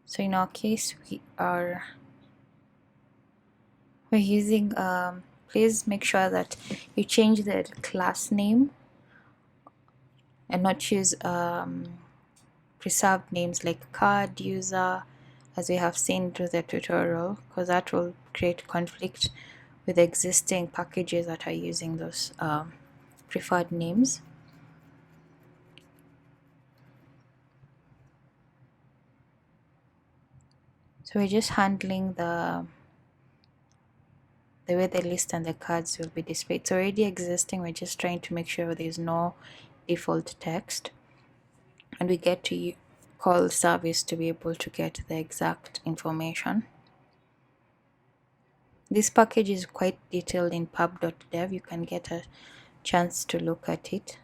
So in our case, we're using please make sure that you change the class name and not choose preserved names like card user, as we have seen through the tutorial, because that will create conflict with existing packages that are using those preferred names. So we're just handling the way the list and the cards will be displayed. It's already existing. We're just trying to make sure there's no default text, and we get to call service to be able to get the exact information. This package is quite detailed in pub.dev. You can get a chance to look at it.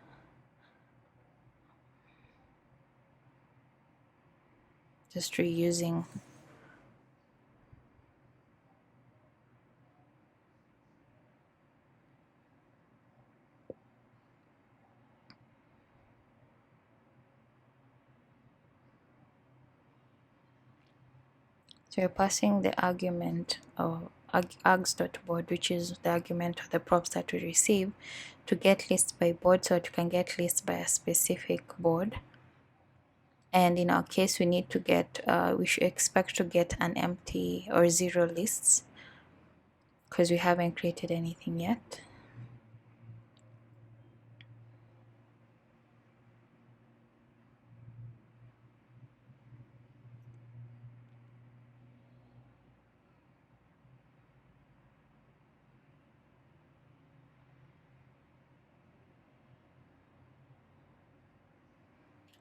Just reusing So you're passing the argument of args.board, which is the argument of the props that we receive, to get lists by board, so that you can get lists by a specific board. And in our case, we need to get, we should expect to get an empty or 0 lists because we haven't created anything yet.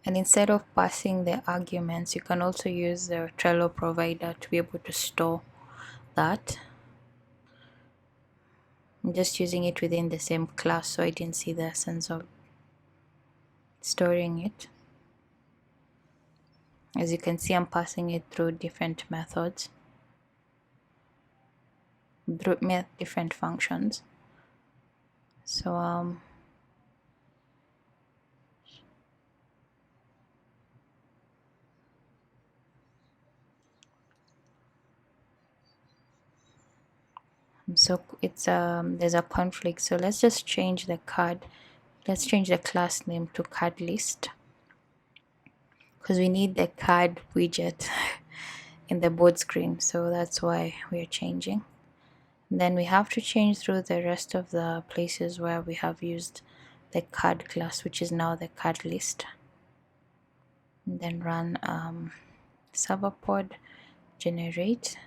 And instead of passing the arguments, you can also use the Trello provider to be able to store that. I'm just using it within the same class, so I didn't see the sense of storing it. As you can see, I'm passing it through different methods, through different functions. So it's there's a conflict, so let's just change the card. Let's change the class name to card list, because we need the card widget in the board screen, so that's why we're changing. And then we have to change through the rest of the places where we have used the card class, which is now the card list. And then run serverpod generate.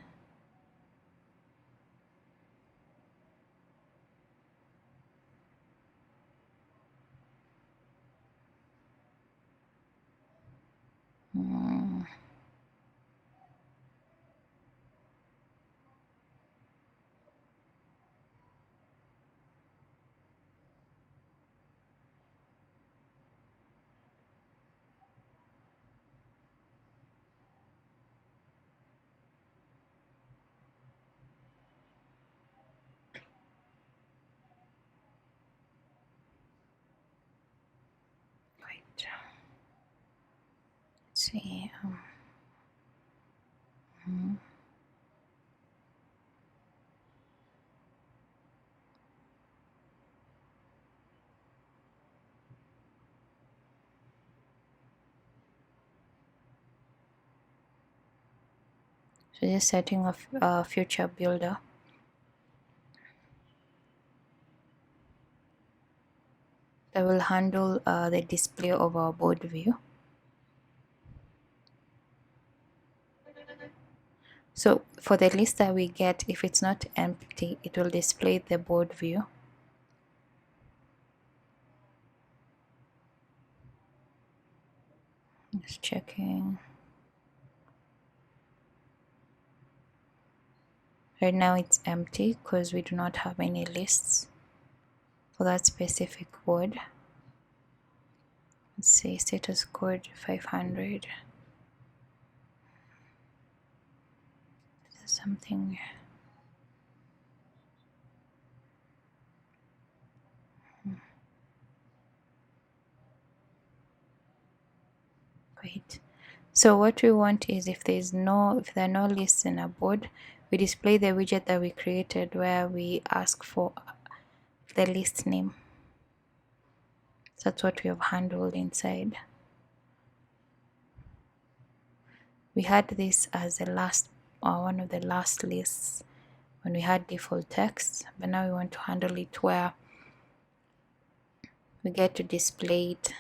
Let's see. So just setting of future builder. That will handle the display of our board view. So for the list that we get, if it's not empty, it will display the board view. Just checking. Right now it's empty because we do not have any lists for that specific board. Let's see, status code 500. Something. Great. So what we want is, if there are no lists in a board, we display the widget that we created where we ask for the list name. So that's what we have handled inside. We had this as the last, or one of the last lists when we had default text, but now we want to handle it where we get to display it.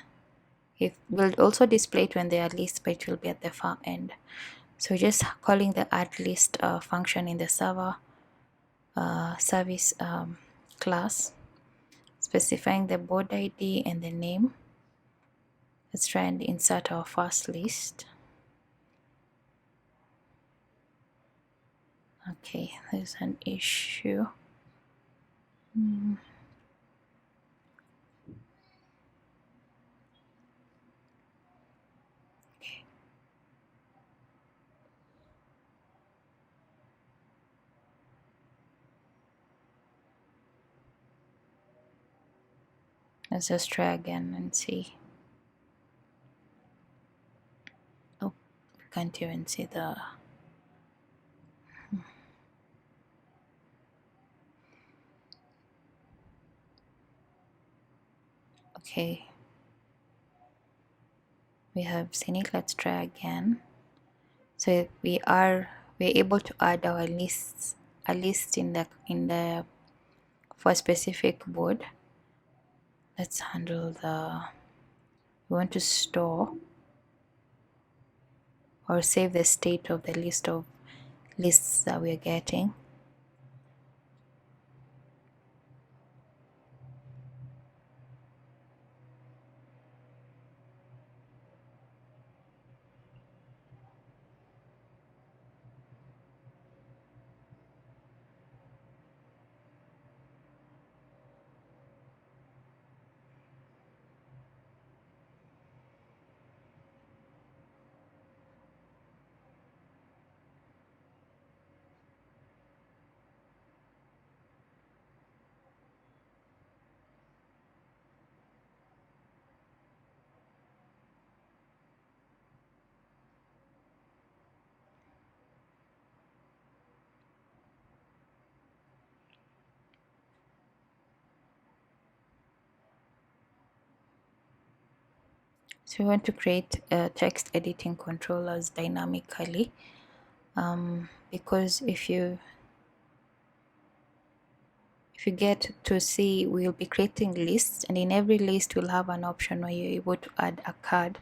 It will also display it when they are lists, but it will be at the far end. So just calling the add list function in the server service class, specifying the board ID and the name. Let's try and insert our first list. Okay, there's an issue. Okay. Let's just try again and see. Oh, we can't even see the Okay, we have seen it. Let's try again. So we're able to add our lists, a list in the for a specific board. Let's handle we want to store or save the state of the list of lists that we're getting. So we want to create text editing controllers dynamically, because if you get to see, we'll be creating lists, and in every list we'll have an option where you're able to add a card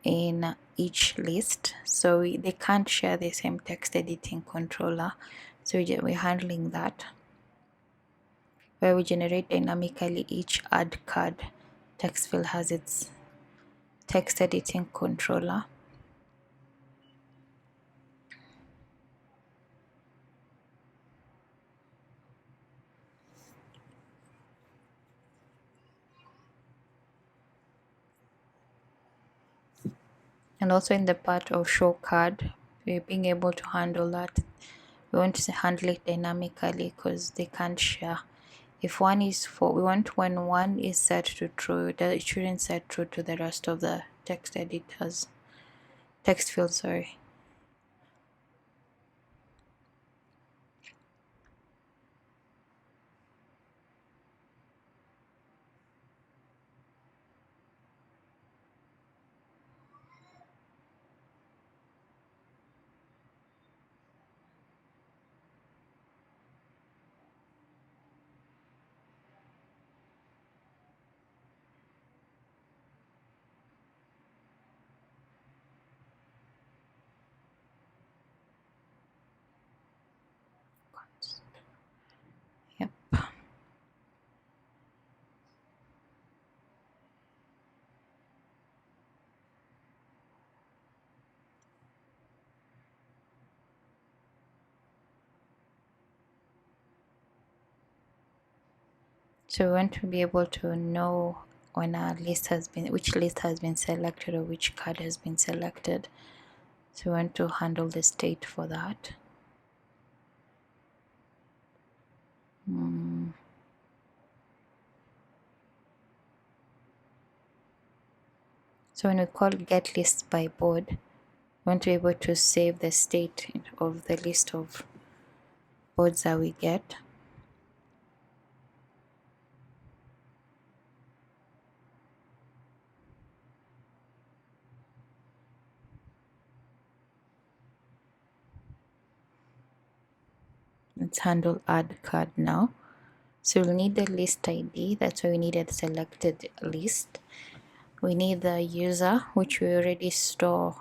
in each list, so they can't share the same text editing controller. So we're handling that, where we generate dynamically each add card text field has its text editing controller. And also in the part of show card, we're being able to handle that. We want to handle it dynamically because they can't share. If one is we want when one is set to true, it shouldn't set true to the rest of the text editors, text field, sorry. Yep. So we want to be able to know when which list has been selected or which card has been selected. So we want to handle the state for that. So when we call get list by board, we want to be able to save the state of the list of boards that we get. Let's handle add card now. So we'll need the list ID. That's why we need a selected list. We need the user, which we already store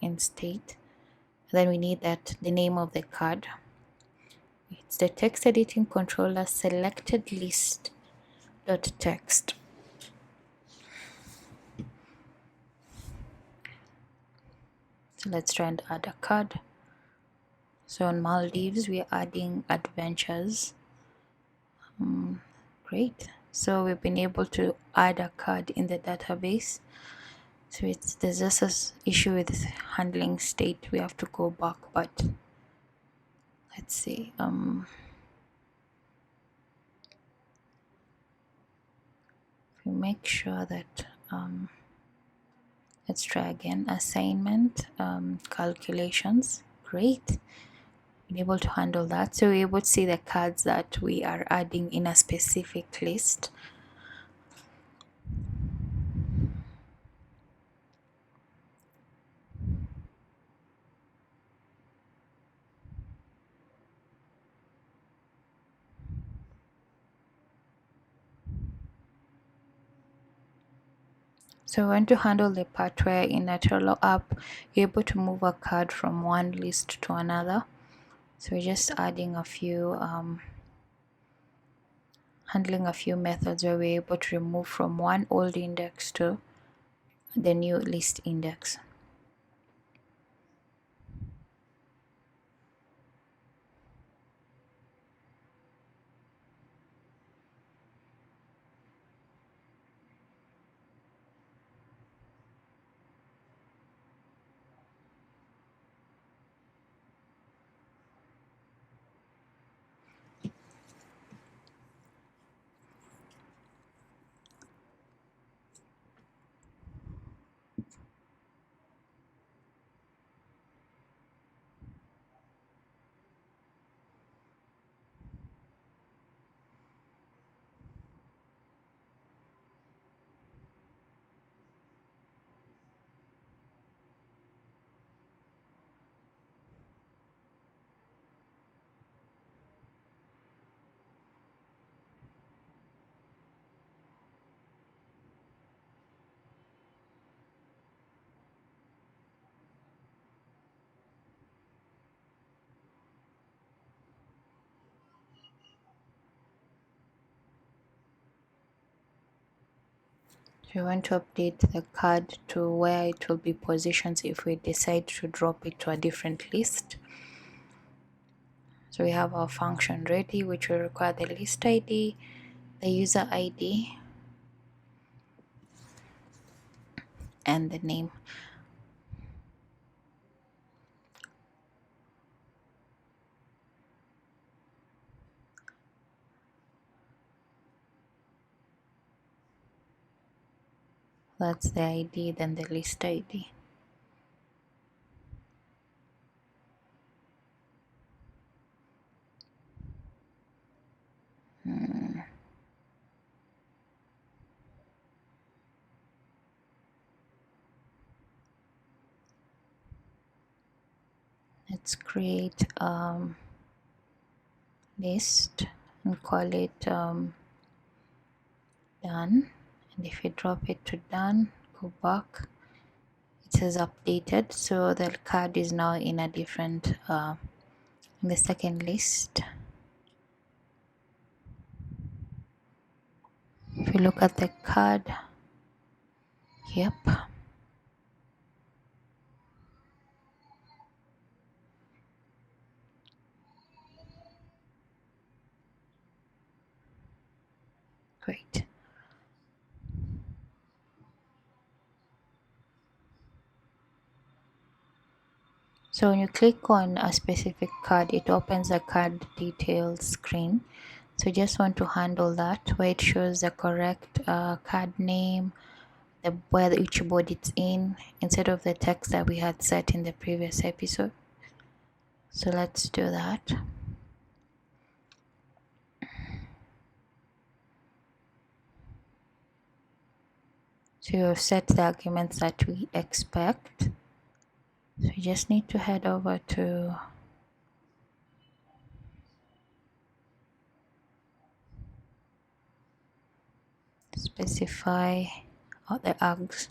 in state. Then we need the name of the card. It's the text editing controller selected list dot text. So let's try and add a card. So on Maldives, we're adding adventures. Great. So we've been able to add a card in the database. So there's just an issue with handling state. We have to go back, but let's see. We make sure that let's try again. Assignment, calculations. Great. Been able to handle that. So we're able to see the cards that we are adding in a specific list. So we want to handle the part where in a Trello app you're able to move a card from one list to another. So we're just adding a few handling a few methods where we're able to remove from one old index to the new list index. So we want to update the card to where it will be positioned if we decide to drop it to a different list. So we have our function ready, which will require the list ID, the user ID, and the name. That's the ID, then the list ID. Let's create list and call it done. And if you drop it to done, go back, it says updated. So the card is now in a different in the second list. If you look at the card, yep, great. So when you click on a specific card, it opens a card details screen. So you just want to handle that where it shows the correct card name, where each board it's in, instead of the text that we had set in the previous episode. So let's do that. So you've set the arguments that we expect. So you just need to head over to specify the args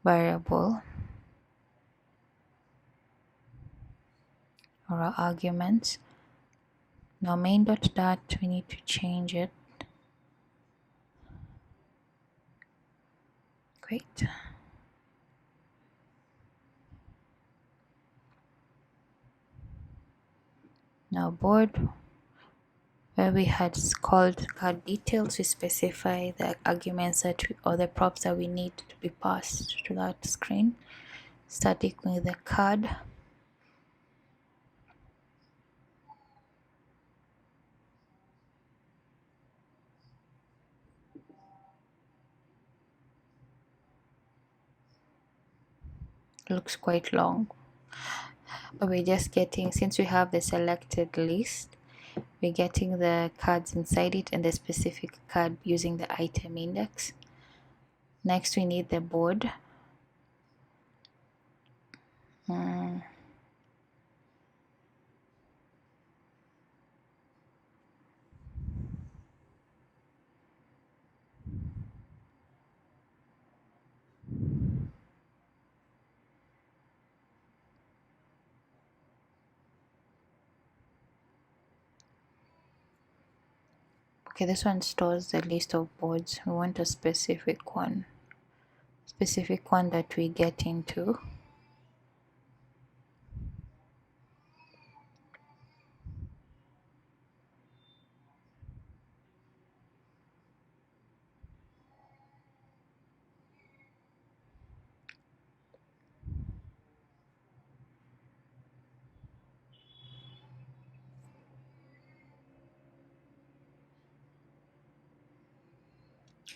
variable or our arguments. Now main.dat, we need to change it. Great. Now board, where we had called card details, we specify the arguments that or the props that we need to be passed to that screen, starting with the card. Looks quite long, but we're just getting, since we have the selected list, we're getting the cards inside it and the specific card using the item index. Next we need the board. Okay, this one stores the list of boards. We want a specific one that we get into.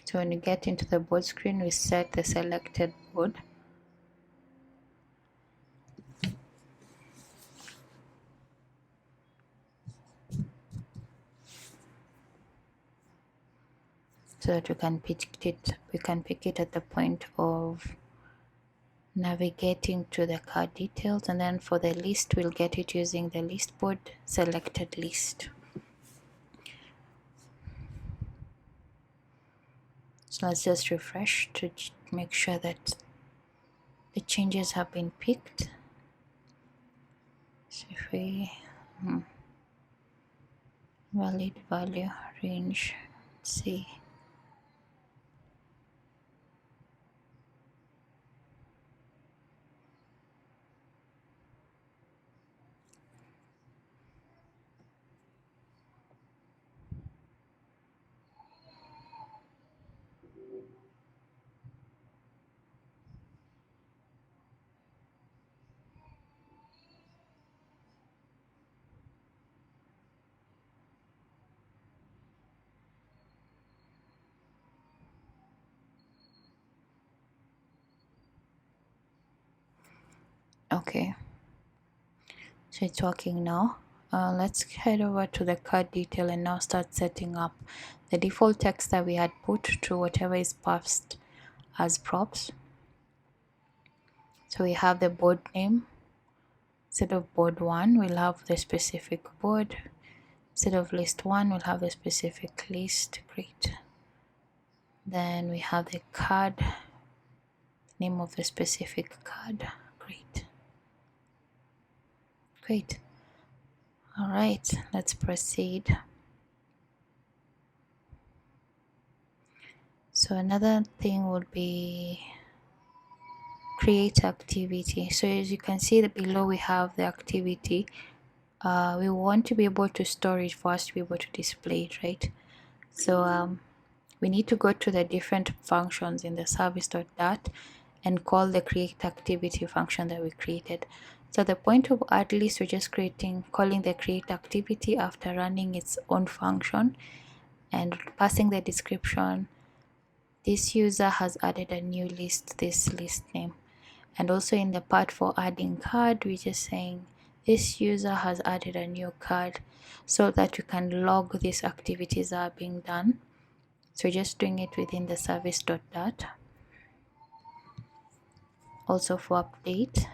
So when you get into the board screen, we set the selected board. So that we can pick it at the point of navigating to the card details, and then for the list we'll get it using the list board selected list. So let's just refresh to make sure that the changes have been picked. So if we valid value range, see. Okay, so it's working now. Let's head over to the card detail and now start setting up the default text that we had put to whatever is passed as props. So we have the board name. Instead of board 1, we'll have the specific board. Instead of list 1, we'll have the specific list. Great. Then we have the card, name of the specific card. Great. Great. All right, let's proceed. So another thing would be create activity. So as you can see that below we have the activity. We want to be able to store it for us to be able to display it, right? So we need to go to the different functions in the service.dat and call the create activity function that we created. So the point of add list, we're just calling the create activity after running its own function and passing the description. This user has added a new list, this list name. And also in the part for adding card, we're just saying this user has added a new card so that you can log these activities that are being done. So just doing it within the service.dat. Also for update,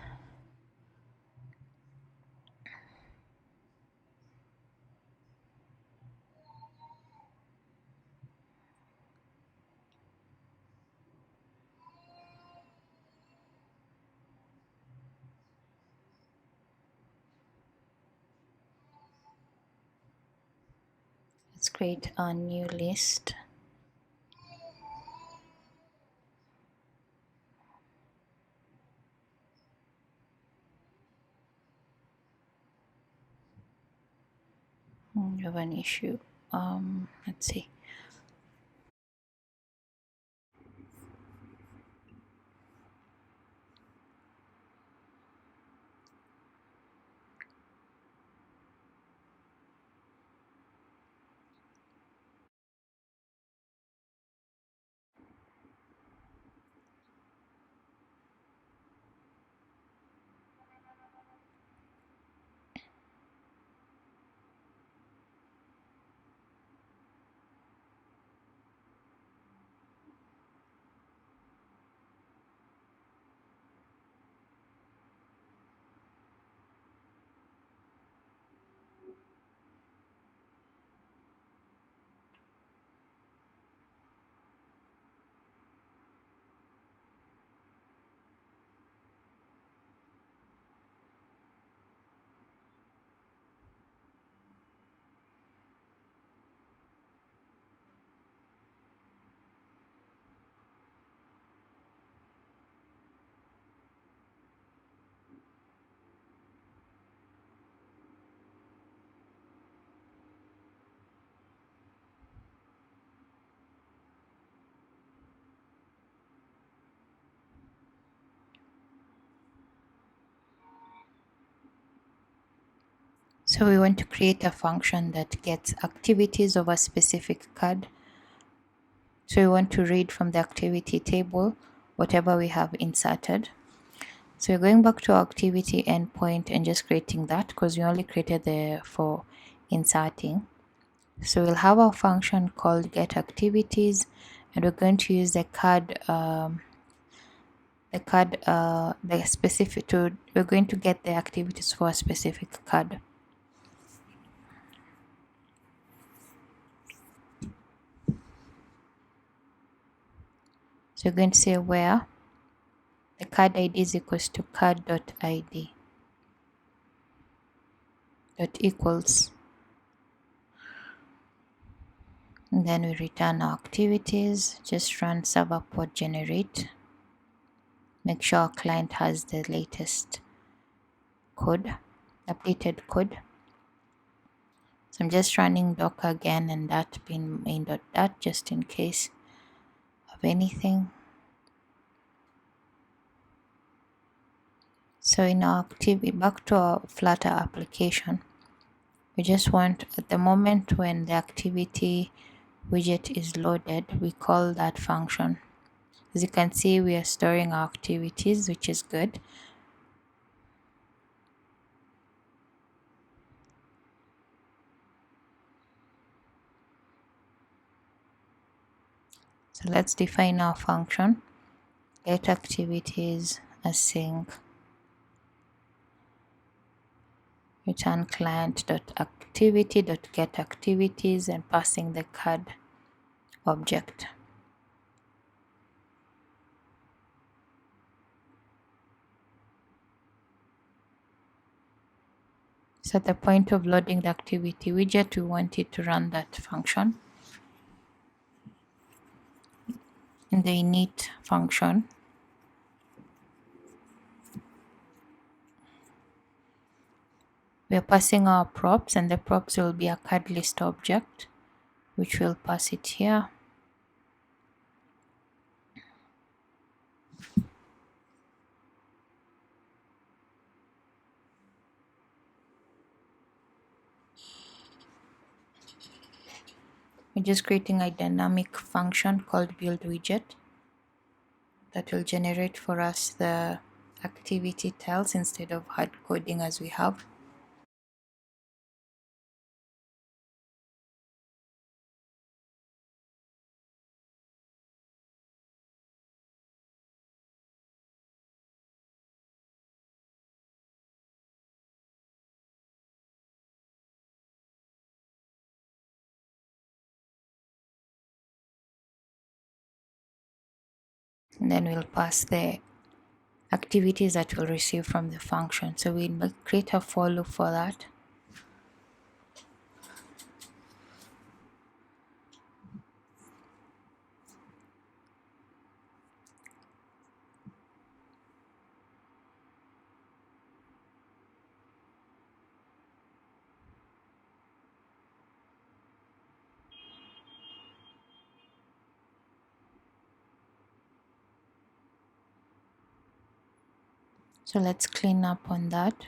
let's create a new list. We have an issue. Let's see. So we want to create a function that gets activities of a specific card. So we want to read from the activity table whatever we have inserted. So we're going back to our activity endpoint and just creating that because we only created the for inserting. So we'll have our function called get activities, and we're going to use the specific to, we're going to get the activities for a specific card. So you're going to say where the card ID is equals to card.id dot equals, and then we return our activities. Just run serverpod generate. Make sure our client has the latest code, updated code. So I'm just running docker again and that bin main.dat just in case of anything. So in our activity, back to our Flutter application, we just want, at the moment when the activity widget is loaded, we call that function. As you can see, we are storing our activities, which is good. So let's define our function. Get activities async return client.activity.get activities and passing the card object. So at the point of loading the activity widget, we want it to run that function. In the init function, we are passing our props, and the props will be a card list object, which will pass it here. We're just creating a dynamic function called build widget that will generate for us the activity tiles instead of hard coding as we have. And then we'll pass the activities that we'll receive from the function. So we'll create a for loop for that. So let's clean up on that.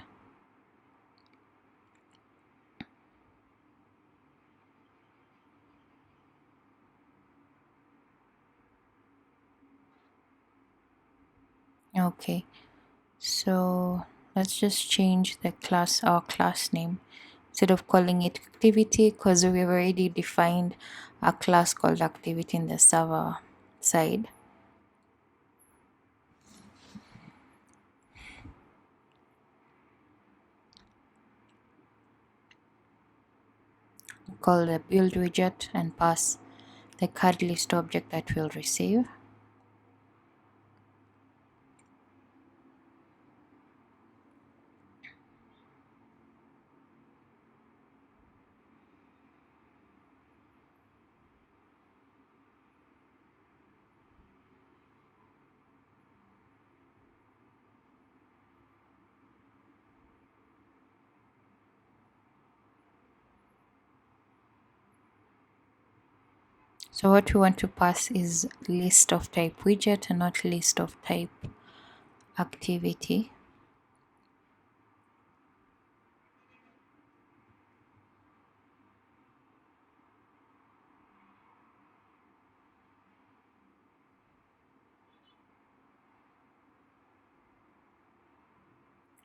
Okay, so let's just change the class, our class name, instead of calling it activity, because we've already defined a class called activity in the server side. Call the build widget and pass the card list object that we'll receive. So what we want to pass is list of type widget and not list of type activity.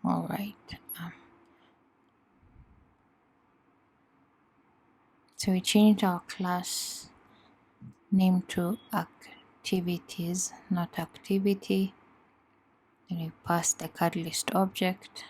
All right. So we changed our class name to activities, not activity. Then we pass the card list object.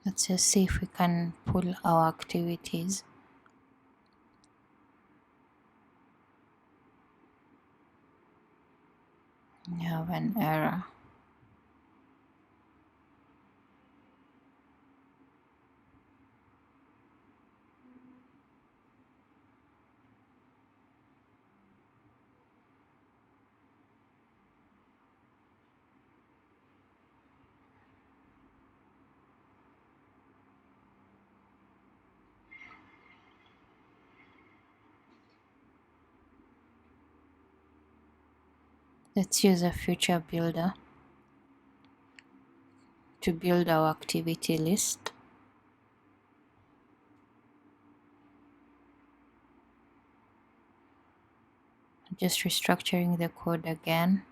Let's just see if we can pull our activities. We have an error. Let's use a future builder to build our activity list. Just restructuring the code again.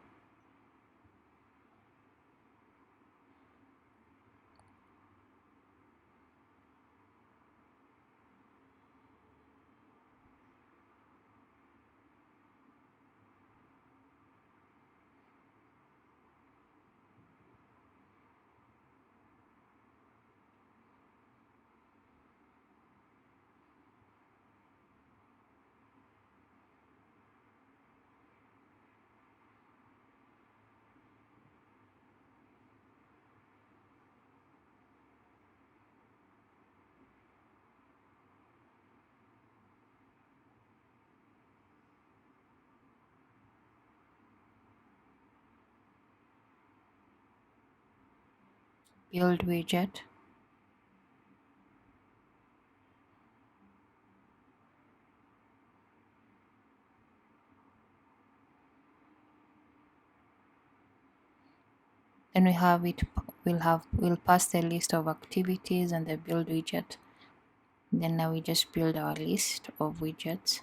Build widget. Then we have it. We'll pass the list of activities and the build widget. Then now we just build our list of widgets.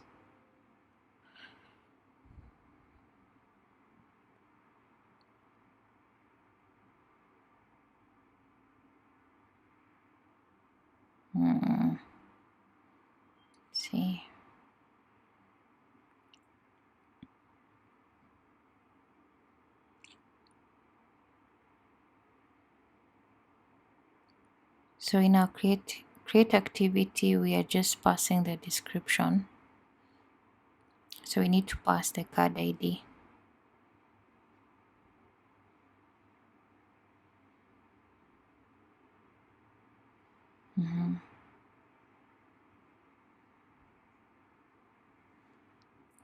See. So in our create activity, we are just passing the description. So we need to pass the card ID.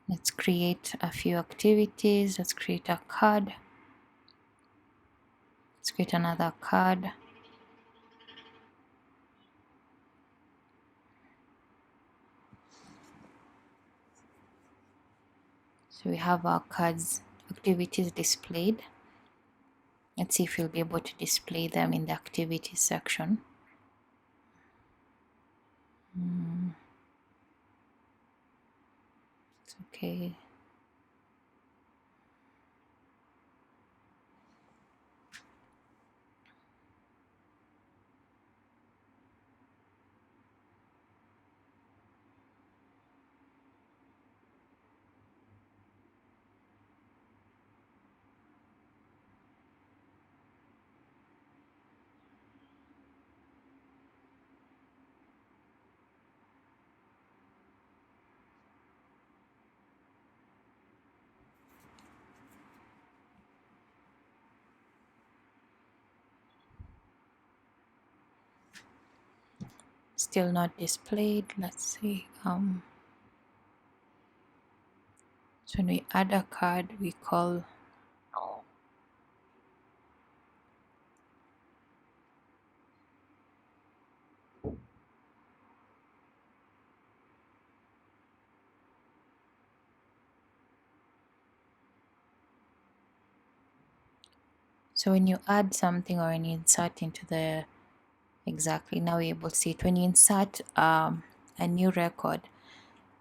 Let's create a few activities. Let's create a card. Let's create another card. So we have our cards activities displayed. Let's see if we'll be able to display them in the activities section. It's okay. Still not displayed. Let's see. So when we add a card, we call so when you add something or when you insert into the exactly, now we're able to see it. When you insert a new record,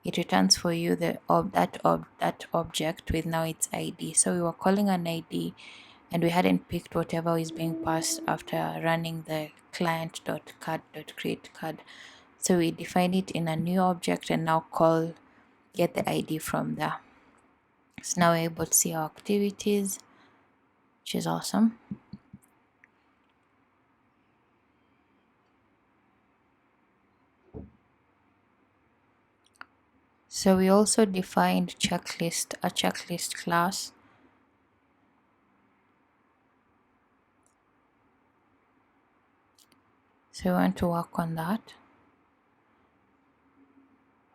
it returns for you the that object with now its ID. So we were calling an ID and we hadn't picked whatever is being passed after running the client.card.create card. So we define it in a new object and now get the ID from there. So now we're able to see our activities, which is awesome. So we also defined a checklist class. So we want to work on that.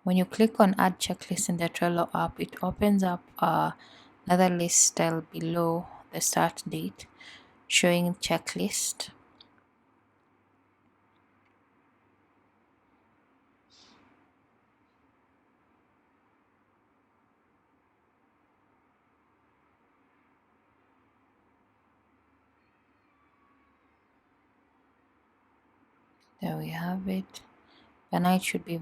When you click on add checklist in the Trello app, it opens up another list style below the start date showing checklist. There we have it. And now it should be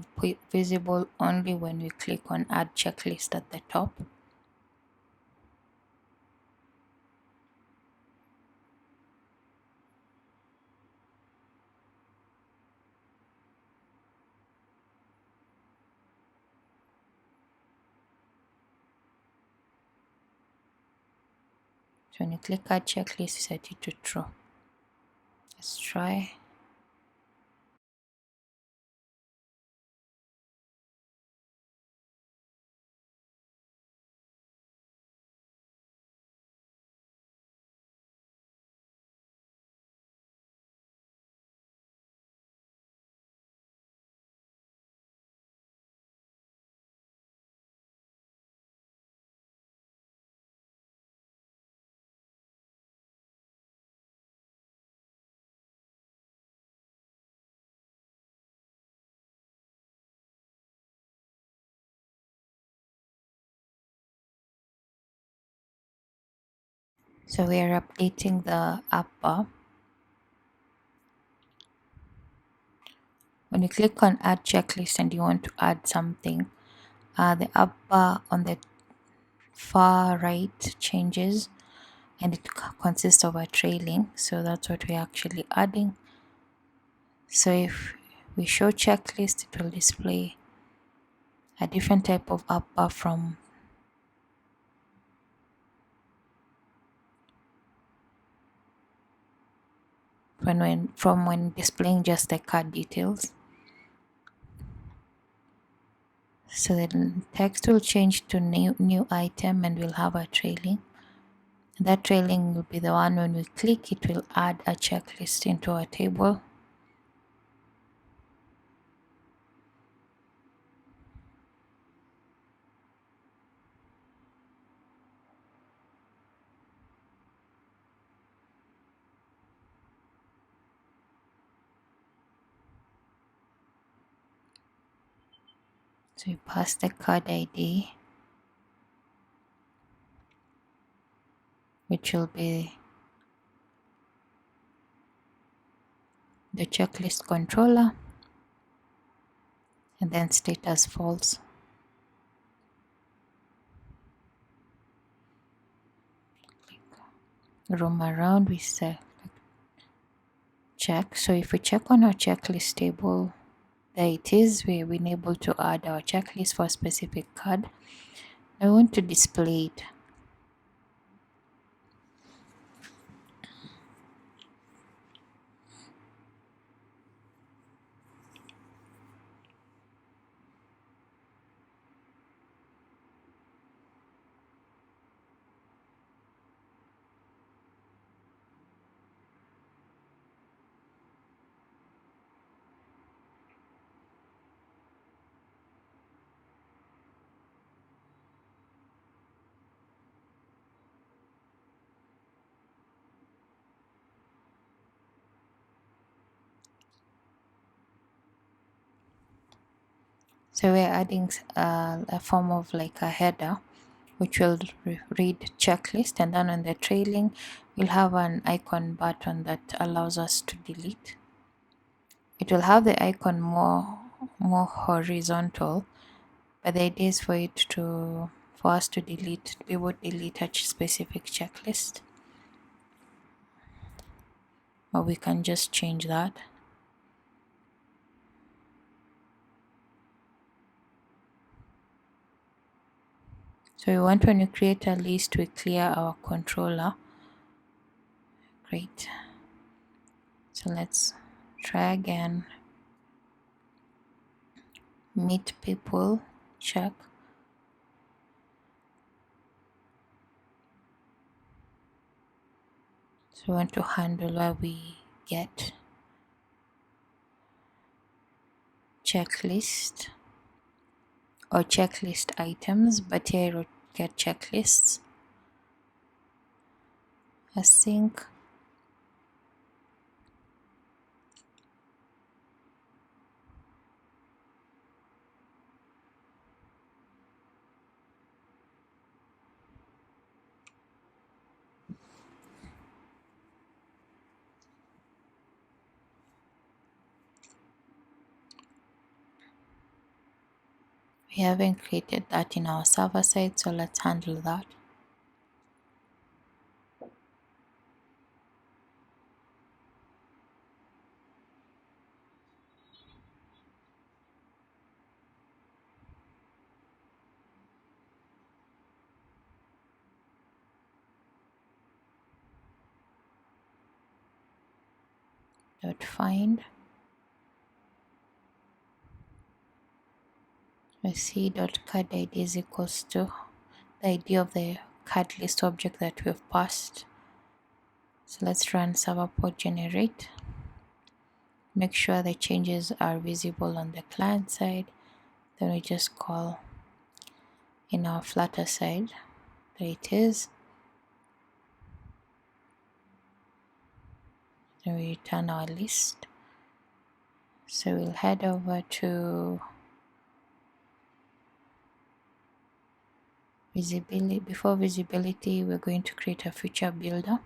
visible only when we click on add checklist at the top. So when you click add checklist, set it to true. Let's try. So we are updating the app bar. When you click on add checklist and you want to add something, the app bar on the far right changes and it consists of a trailing. So that's what we're actually adding. So if we show checklist, it will display a different type of app bar from when displaying just the card details. So the text will change to new item and we'll have a trailing. That trailing will be the one when we click, it will add a checklist into our table. So we pass the card ID, which will be the checklist controller, and then state as false. Roam around, we say check. So if we check on our checklist table, there it is. We've been able to add our checklist for a specific card. I want to display it. So we're adding a form of like a header which will read checklist, and then on the trailing we'll have an icon button that allows us to delete. It will have the icon more horizontal, but the idea is for us to delete, we would delete a specific checklist, or we can just change that. So we want, when you create a list, we clear our controller. Great. So let's try again. Meet people, check. So we want to handle where we get checklist or checklist items, but here I wrote get checklists. Async. We haven't created that in our server side, so let's handle that. Dot find. We see dot card ID is equals to the ID of the card list object that we've passed. So let's run serverpod generate. Make sure the changes are visible on the client side. Then we just call in our Flutter side. There it is. Then we return our list. So we'll head over to visibility. Before visibility, we're going to create a feature builder.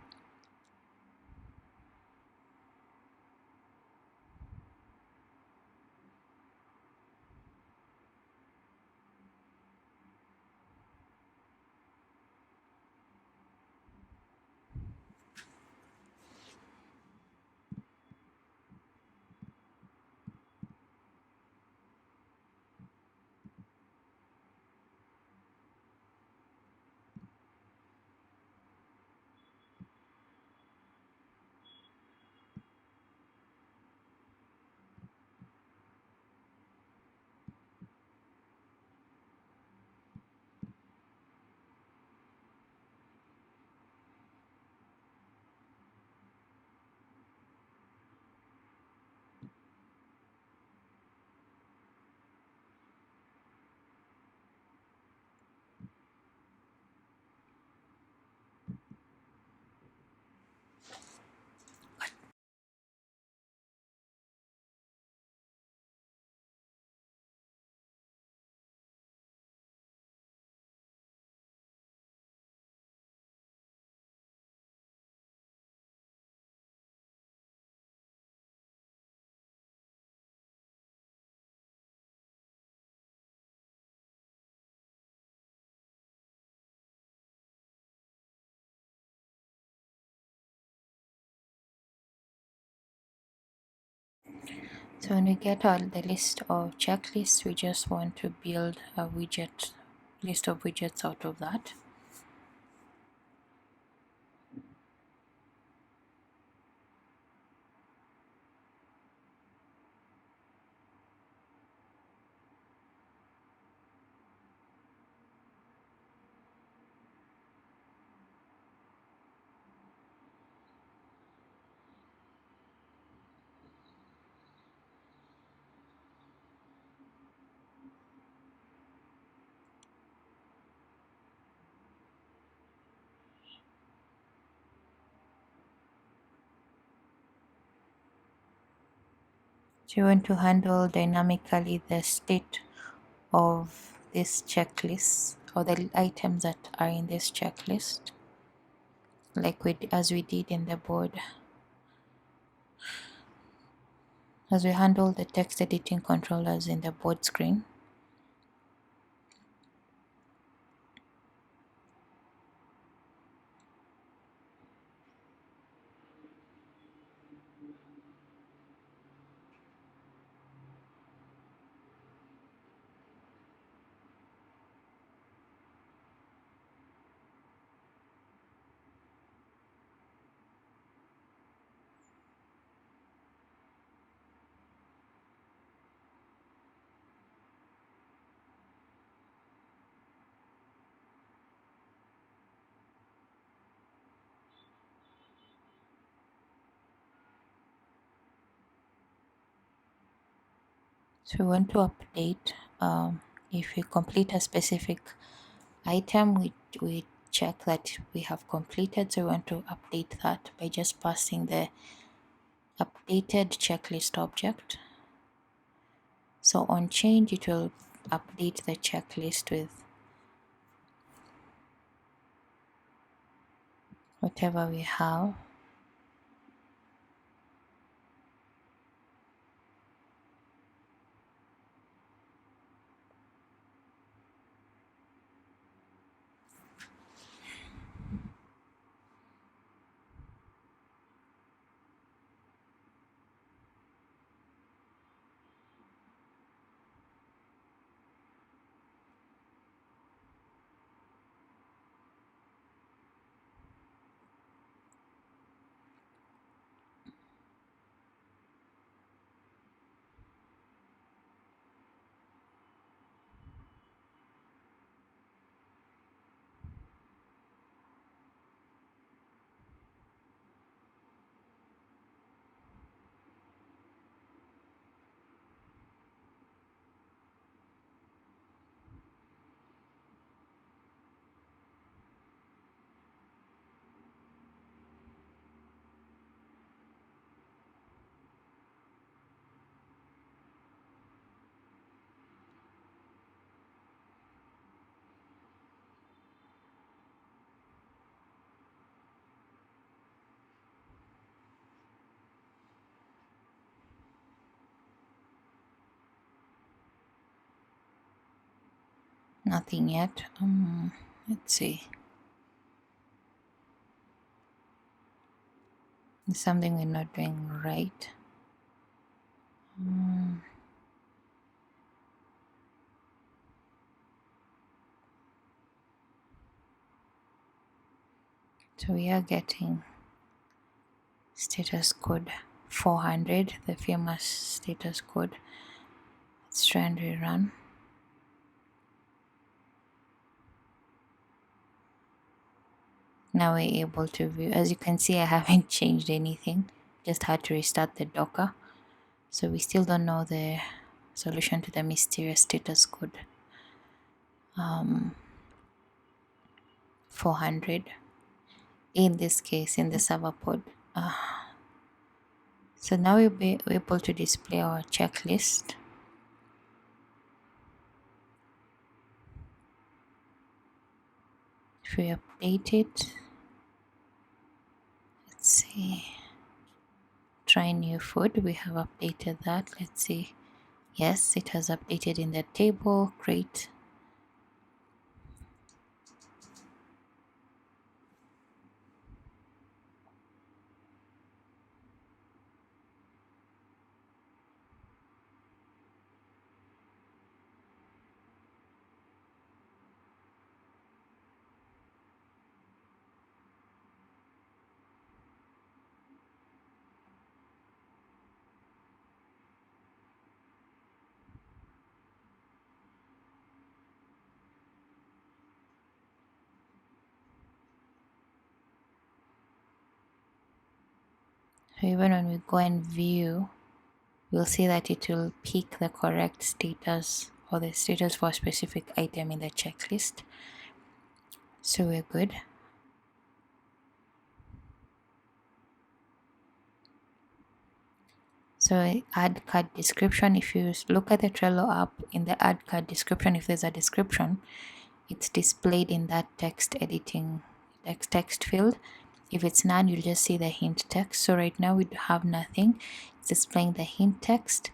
So when we get all the list of checklists, we just want to build a list of widgets out of that. So you want to handle dynamically the state of this checklist, or the items that are in this checklist, like as we did in the board, as we handle the text editing controllers in the board screen. So we want to update, if we complete a specific item, we check that we have completed. So we want to update that by just passing the updated checklist object. So on change, it will update the checklist with whatever we have. Nothing yet. Let's see. It's something we're not doing right. So we are getting status code 400, the famous status code. Let's try and rerun. Now we're able to view. As you can see, I haven't changed anything, just had to restart the Docker. So we still don't know the solution to the mysterious status code 400 in this case in the Serverpod. So now we'll be able to display our checklist. If we update it, let's see, try new food, we have updated that. Let's see, yes, it has updated in the table. Great. So even when we go and view, we'll see that it will pick the correct status, or the status for a specific item in the checklist. So we're good. So add card description. If you look at the Trello app, in the add card description, if there's a description, it's displayed in that text editing text field. If it's none, you'll just see the hint text. So right now we have nothing. It's displaying the hint text.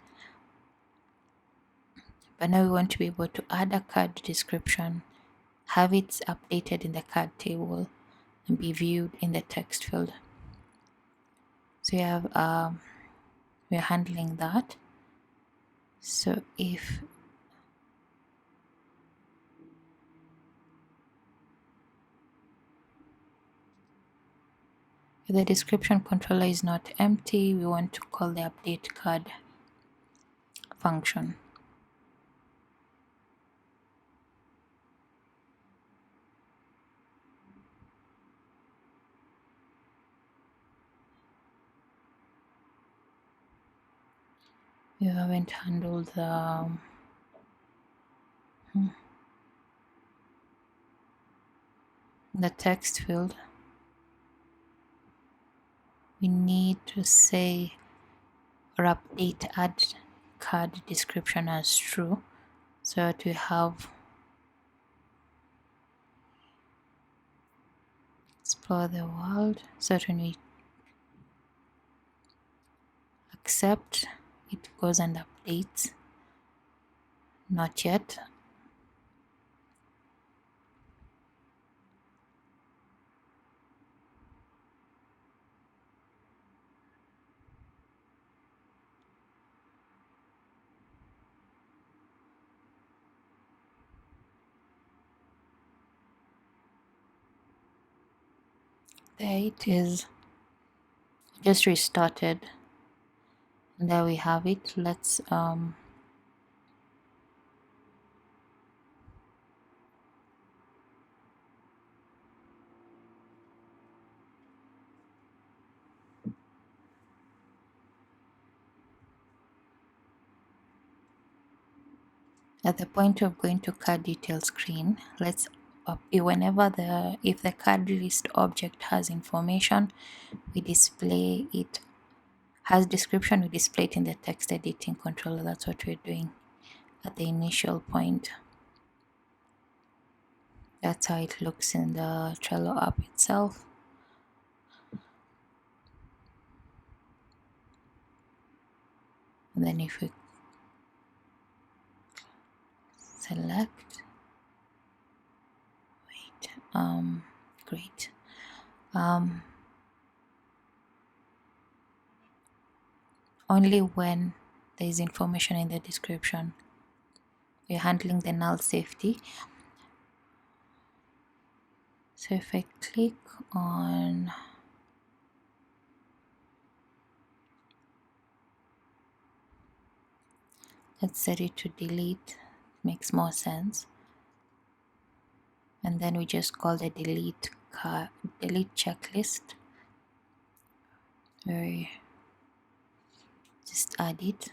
But now we want to be able to add a card description, have it updated in the card table, and be viewed in the text field. So you have we're handling that. So if the description controller is not empty, we want to call the update card function. You haven't handled the text field. We need to say or update add card description as true, so that we have explore the world. So when we accept, it goes and updates. Not yet. There it is. Just restarted. And there we have it. Let's at the point of going to card detail screen, let's whenever if the card list object has information, we display it, has description, we display it in the text editing controller. That's what we're doing at the initial point. That's how it looks in the Trello app itself. And then if we select, great. Only when there is information in the description, we're handling the null safety. So if I click on let's set it to delete, makes more sense. And then we just call the delete checklist, where we just add it.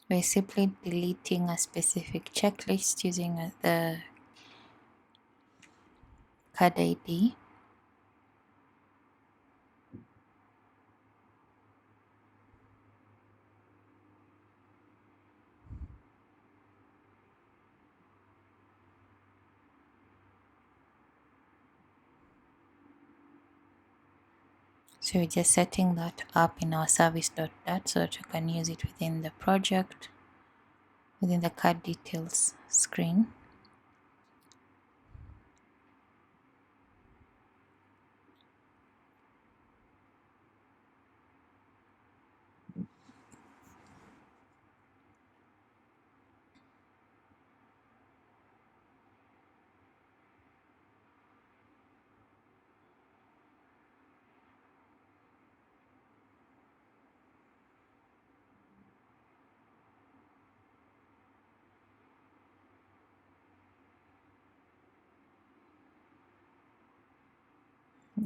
We're simply deleting a specific checklist using the card ID. So we're just setting that up in our service.dat so that you can use it within the project, within the card details screen.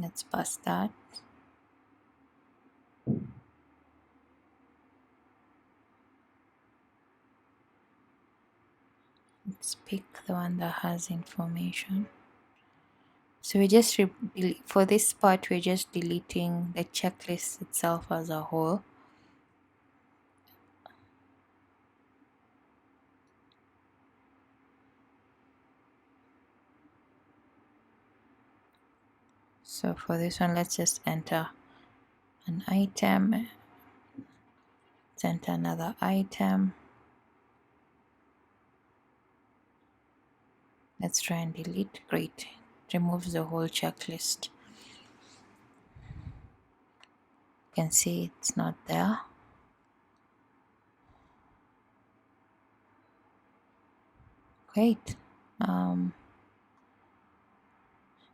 Let's pass that. Let's pick the one that has information. So we just for this part, we're just deleting the checklist itself as a whole. So for this one, let's just enter an item. Let's enter another item. Let's try and delete. Great. It removes the whole checklist. You can see it's not there. Great.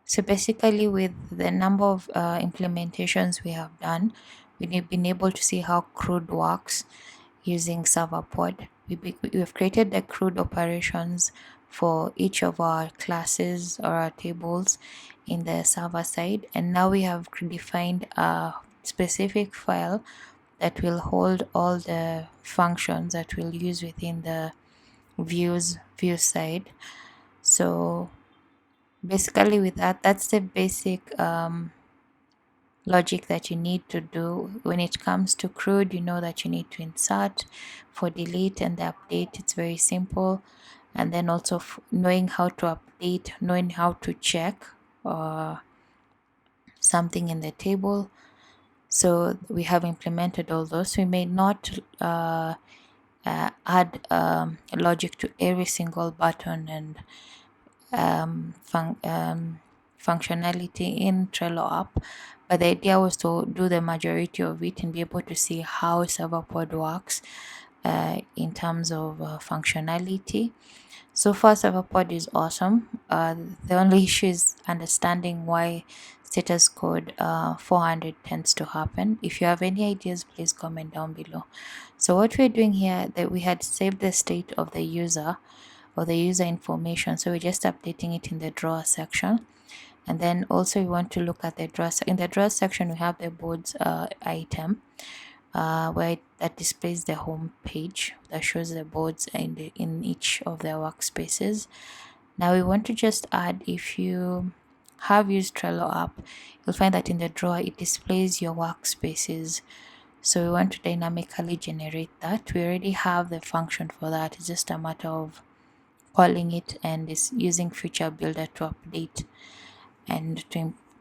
So basically, with the number of implementations we have done, we've been able to see how CRUD works using Serverpod. We've created the CRUD operations for each of our classes or our tables in the server side, and now we have defined a specific file that will hold all the functions that we'll use within the view side. So basically with that's the basic logic that you need to do when it comes to CRUD. You know that you need to insert for delete and the update. It's very simple. And then also knowing how to update, knowing how to check something in the table. So we have implemented all those. We may not add logic to every single button and functionality in Trello app, but the idea was to do the majority of it and be able to see how Serverpod works in terms of functionality. So far, Serverpod is awesome. The only issue is understanding why status code 400 tends to happen. If you have any ideas, please comment down below. So what we're doing here, that we had saved the state of the user or the user information, so we're just updating it in the drawer section. And then also we want to look at the drawer. In the drawer section, we have the boards item where that displays the home page that shows the boards in each of the workspaces. Now we want to just add, if you have used Trello app, you'll find that in the drawer it displays your workspaces. So we want to dynamically generate that. We already have the function for that. It's just a matter of calling it and is using feature builder to update and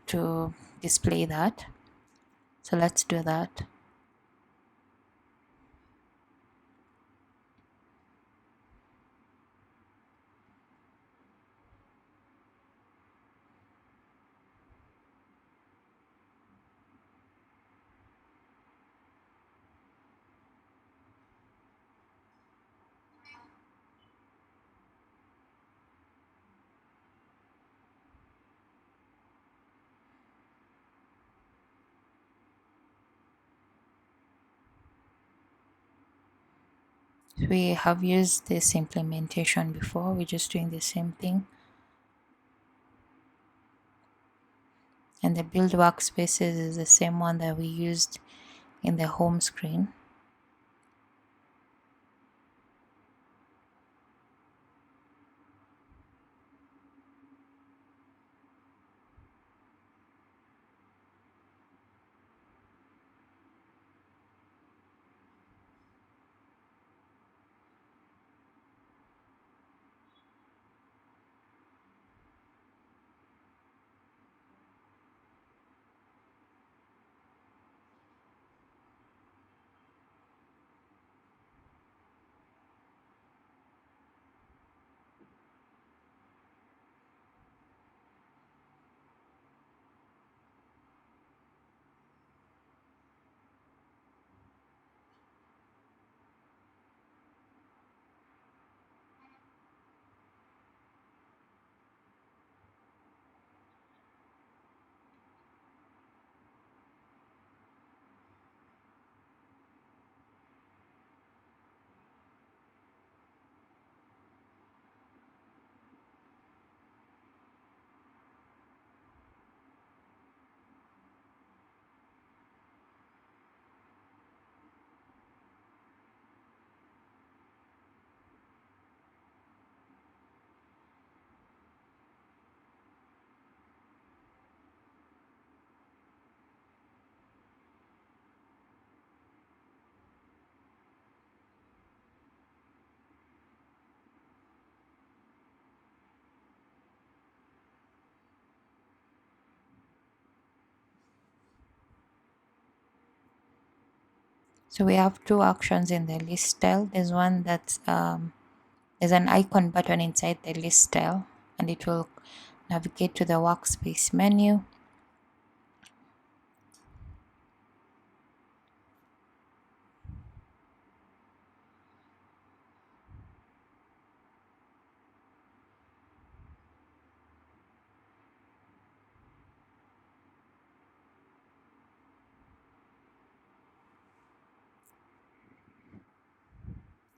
to display that. So let's do that. We have used this implementation before. We're just doing the same thing. And the build workspaces is the same one that we used in the home screen. So we have two actions in the list style. There's one that's there's an icon button inside the list style, and it will navigate to the workspace menu.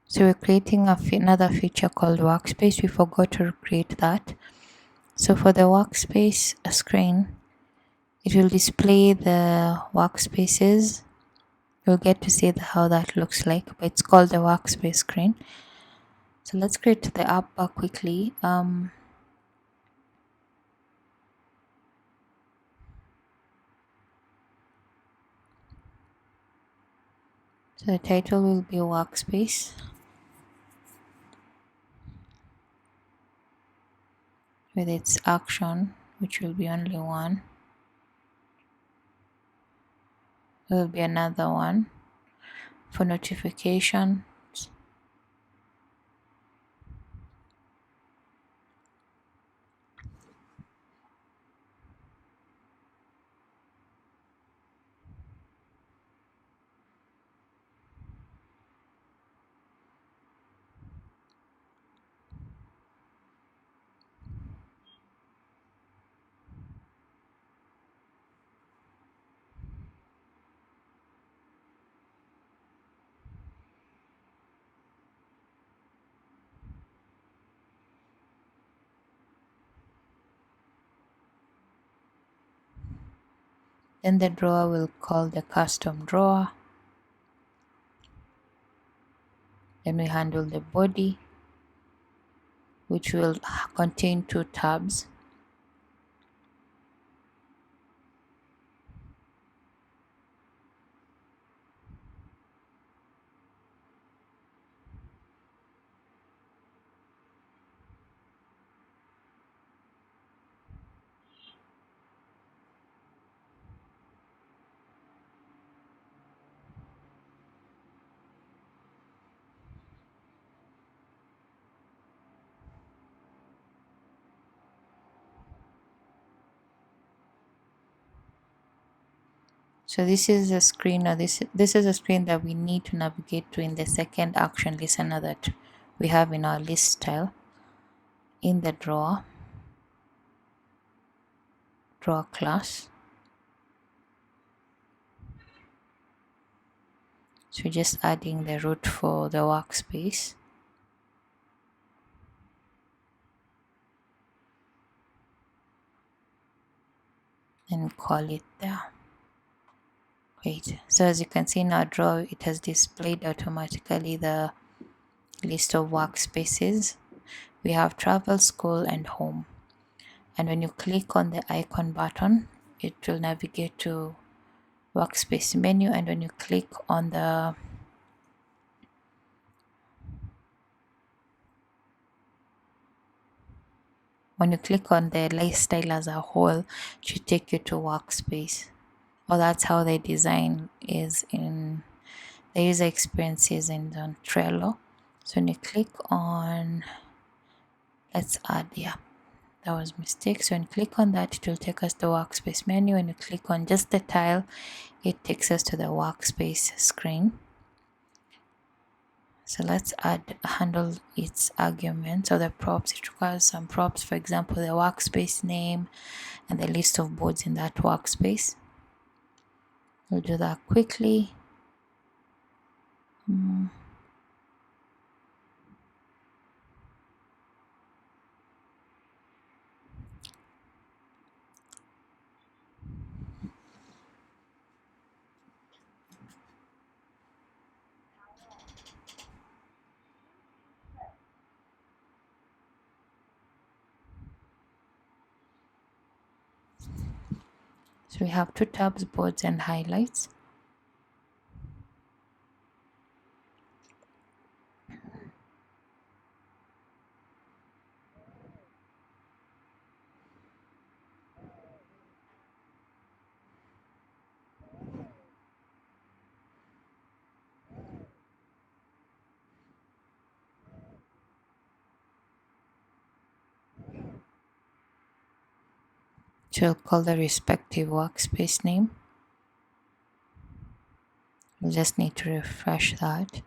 So we're creating another feature called Workspace. We forgot to create that. So for the Workspace screen, it will display the workspaces. You'll get to see how that looks like, but it's called the Workspace screen. So let's create the app bar quickly. So the title will be Workspace with its action, which will be only one. There will be another one for notifications. Then the drawer will call the custom drawer. Then we handle the body, which will contain two tabs. So this is a screen, or this is a screen that we need to navigate to in the second action listener that we have in our list style. In the drawer class. So just adding the root for the workspace. And call it there. Great. So as you can see in our drawer, it has displayed automatically the list of workspaces. We have travel, school, and home. And when you click on the icon button, it will navigate to workspace menu. And when you click on the lifestyle as a whole, it should take you to workspace. Well, that's how the design is in the user experiences in the Trello. So when you click on, let's add, yeah, that was a mistake. So when you click on that, it will take us to the workspace menu. When you click on just the tile, it takes us to the workspace screen. So let's handle its arguments or the props. It requires some props, for example, the workspace name and the list of boards in that workspace. We'll do that quickly. So we have two tabs, boards and highlights. So I'll call the respective workspace name. We'll just need to refresh that.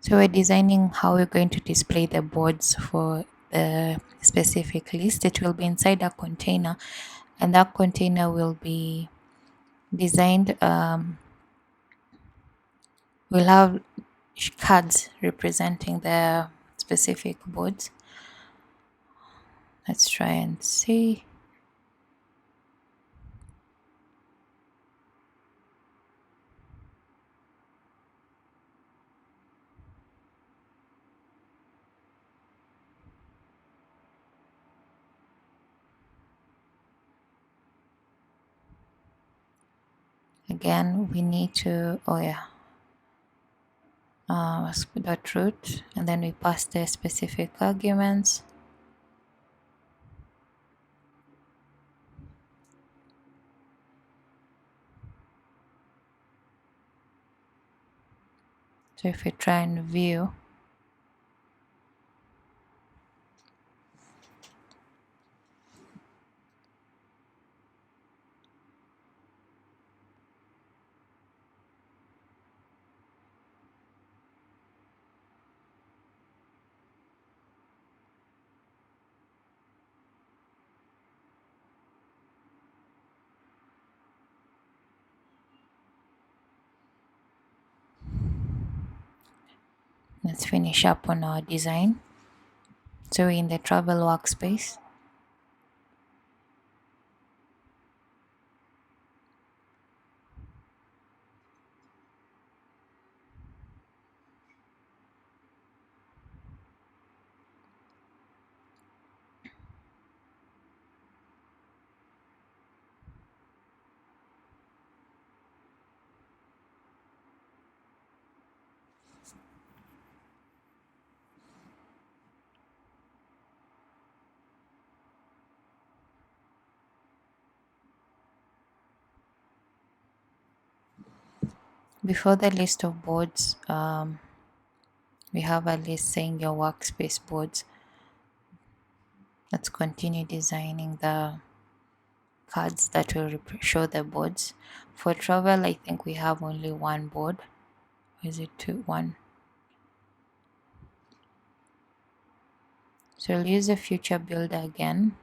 So we're designing how we're going to display the boards for the specific list. It will be inside a container, and that container will be designed. We'll have cards representing the specific boards. Let's try and see. Again, we need to, dot root, and then we pass the specific arguments. So if we try and view, let's finish up on our design. So in the travel workspace, before the list of boards, we have a list saying your workspace boards. Let's continue designing the cards that will show the boards. For travel, I think we have only one board. Or is it two? One. So we'll use the future builder again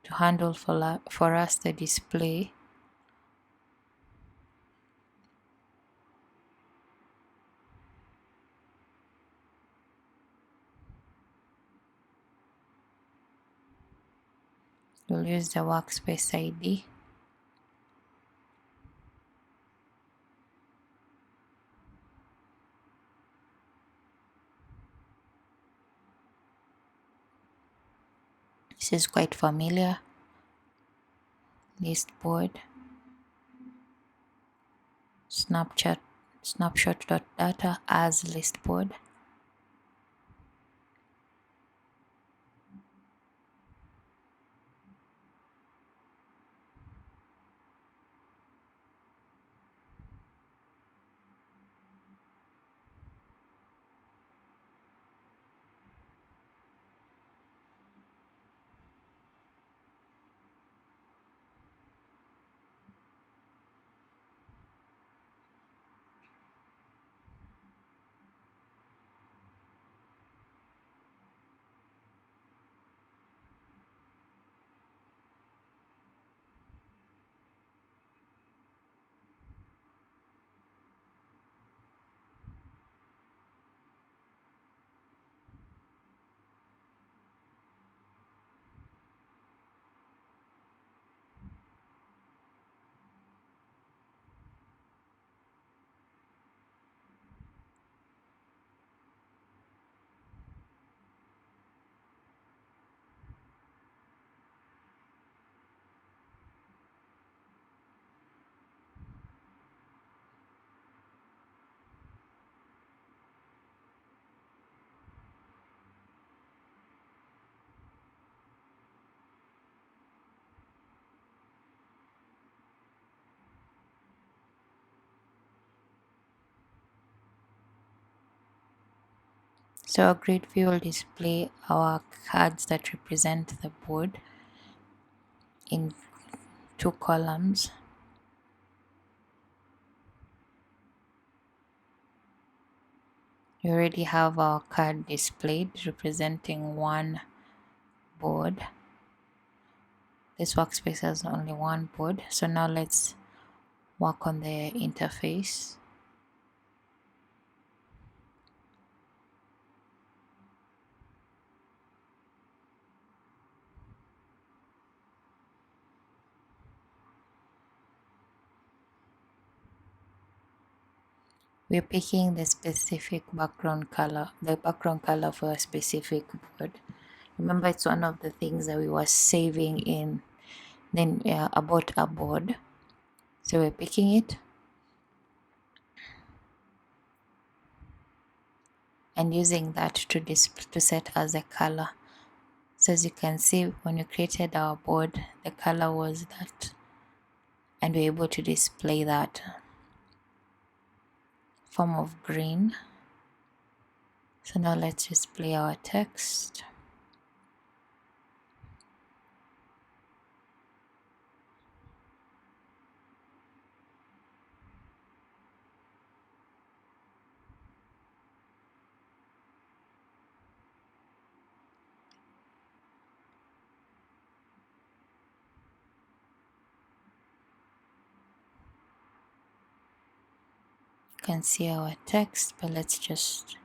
to handle for us the display. We'll use the workspace ID. This is quite familiar. List board. Snapshot.data as list board. So a grid view will display our cards that represent the board in 2 columns. We already have our card displayed representing one board. This workspace has only one board. So now let's work on the interface. We're picking the specific background color, for a specific board. Remember, it's one of the things that we were saving in then about a board. So we're picking it and using that to set as a color. So as you can see, when we created our board, the color was that, and we're able to display that form of green. So now let's display our text. You can see our text, but let's just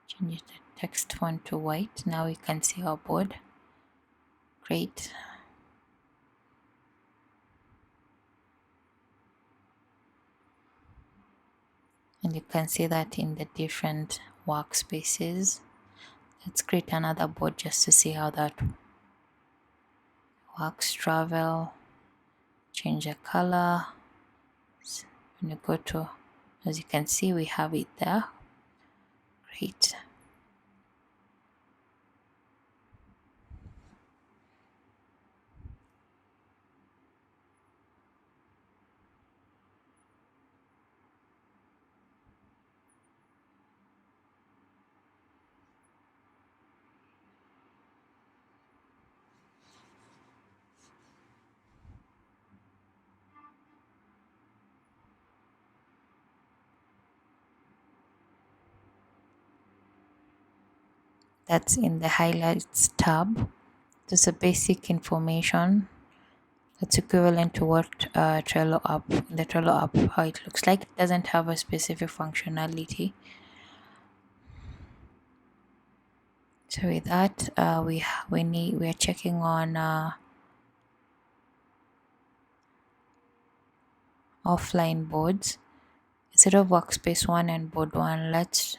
change the text font to white. Now we can see our board. Great. And you can see that in the different workspaces. Let's create another board just to see how that works. Travel, change the color. So when you go to, as you can see, we have it there. Great. That's in the highlights tab. Just a basic information that's equivalent to what the Trello app, how it looks like. It doesn't have a specific functionality. So with that, we are checking on offline boards instead of workspace 1 and board 1. Let's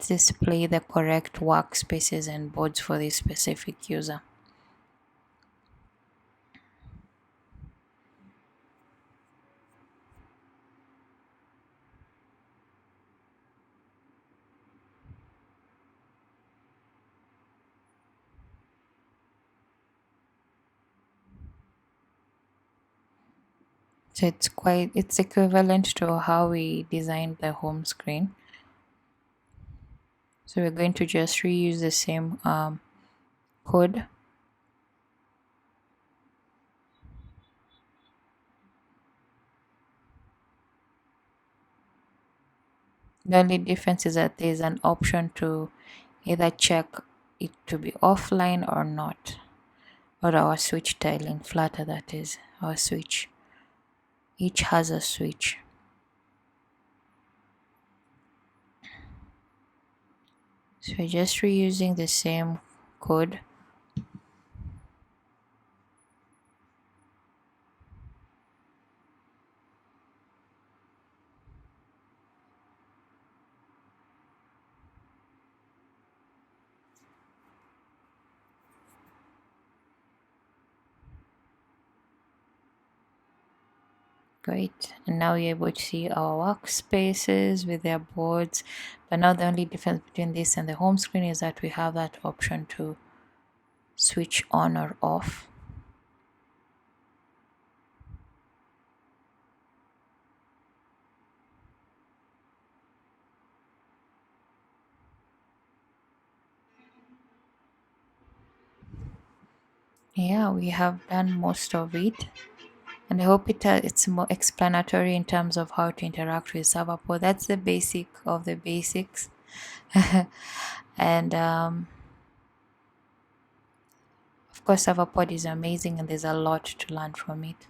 display the correct workspaces and boards for this specific user. So it's equivalent to how we designed the home screen. So we're going to just reuse the same code. The only difference is that there's an option to either check it to be offline or not, or our switch tile in Flutter, that is our switch. Each has a switch. So we're just reusing the same code. Great. And now you're able to see our workspaces with their boards. But now the only difference between this and the home screen is that we have that option to switch on or off. Yeah, we have done most of it. And I hope it's more explanatory in terms of how to interact with Serverpod. That's the basic of the basics. And of course, Serverpod is amazing and there's a lot to learn from it.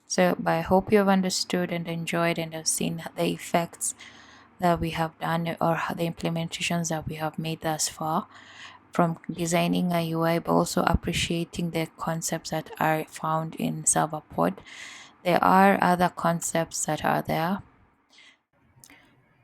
So, but I hope you've understood and enjoyed and have seen the effects that we have done or the implementations that we have made thus far from designing a UI, but also appreciating the concepts that are found in Serverpod. There are other concepts that are there.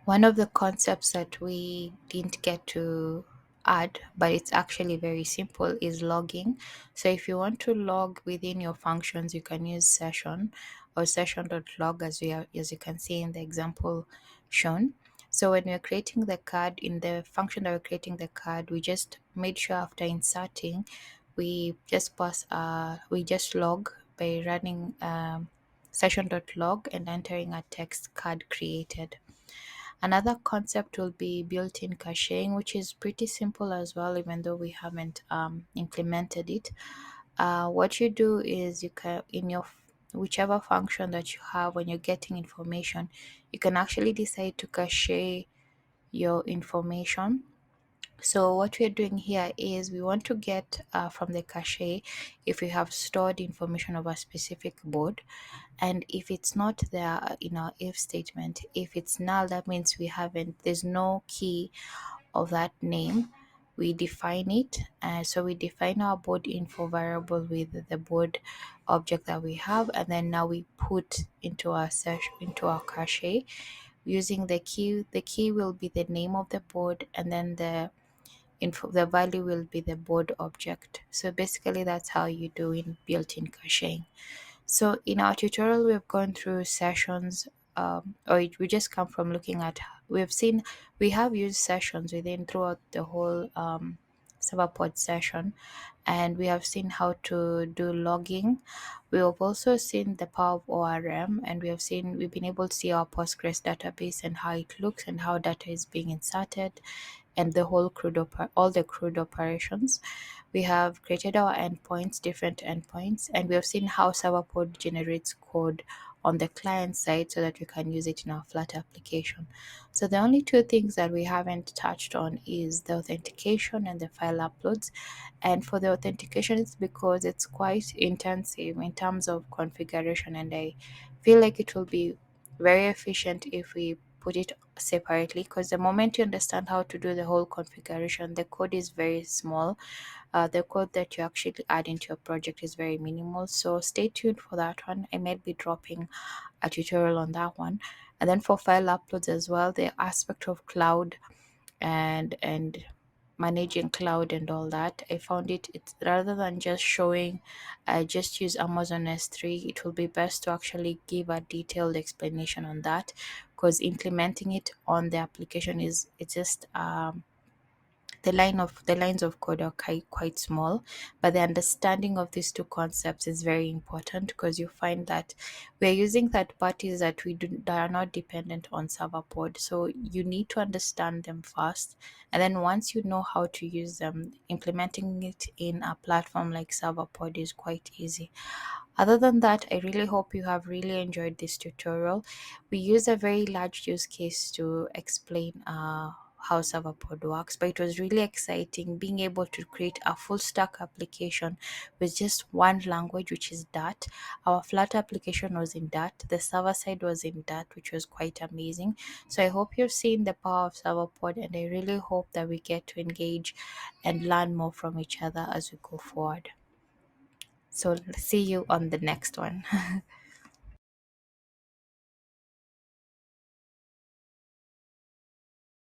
One of the concepts that we didn't get to add, but it's actually very simple, is logging. So if you want to log within your functions, you can use session or session.log as you can see in the example shown. So when we're creating the card, in the function that we're creating the card, we just made sure after inserting, we just log by running session.log and entering a text card created. Another concept will be built-in caching, which is pretty simple as well, even though we haven't implemented it. What you do is you can, in your whichever function that you have when you're getting information, you can actually decide to cache your information. So what we're doing here is we want to get from the cache if we have stored information of a specific board, and if it's not there in our if statement, if it's null, that means there's no key of that name. We define it, so we define our board info variable with the board object that we have, and then now we put into our cache using the key. The key will be the name of the board, and then the value will be the board object. So basically that's how you do in built-in caching. So in our tutorial, we've gone through sessions, we just come from looking at, we have used sessions within throughout the whole Serverpod session, and we have seen how to do logging. We have also seen the power of ORM, and we've been able to see our Postgres database and how it looks and how data is being inserted, and the whole all the CRUD operations. We have created our endpoints, different endpoints, and we have seen how Serverpod generates code on the client side so that we can use it in our Flutter application. So the only two things that we haven't touched on is the authentication and the file uploads. And for the authentication, it's because it's quite intensive in terms of configuration, and I feel like it will be very efficient if we put it separately, because the moment you understand how to do the whole configuration, the code is very small. The code that you actually add into your project is very minimal. So stay tuned for that one. I might be dropping a tutorial on that one. And then for file uploads as well, the aspect of cloud and managing cloud and all that, I found it's rather than just showing I just use Amazon S3, it will be best to actually give a detailed explanation on that, because implementing it on the application is it's just the lines of code are quite small, but the understanding of these two concepts is very important, because you find that we're using third parties that are not dependent on Serverpod, so you need to understand them first, and then once you know how to use them, implementing it in a platform like Serverpod is quite easy. Other than that, I really hope you have really enjoyed this tutorial. We use a very large use case to explain how Serverpod works, but it was really exciting being able to create a full stack application with just one language, which is Dart. Our Flutter application was in Dart, the server side was in Dart, which was quite amazing. So I hope you've seen the power of Serverpod, and I really hope that we get to engage and learn more from each other as we go forward. So see you on the next one.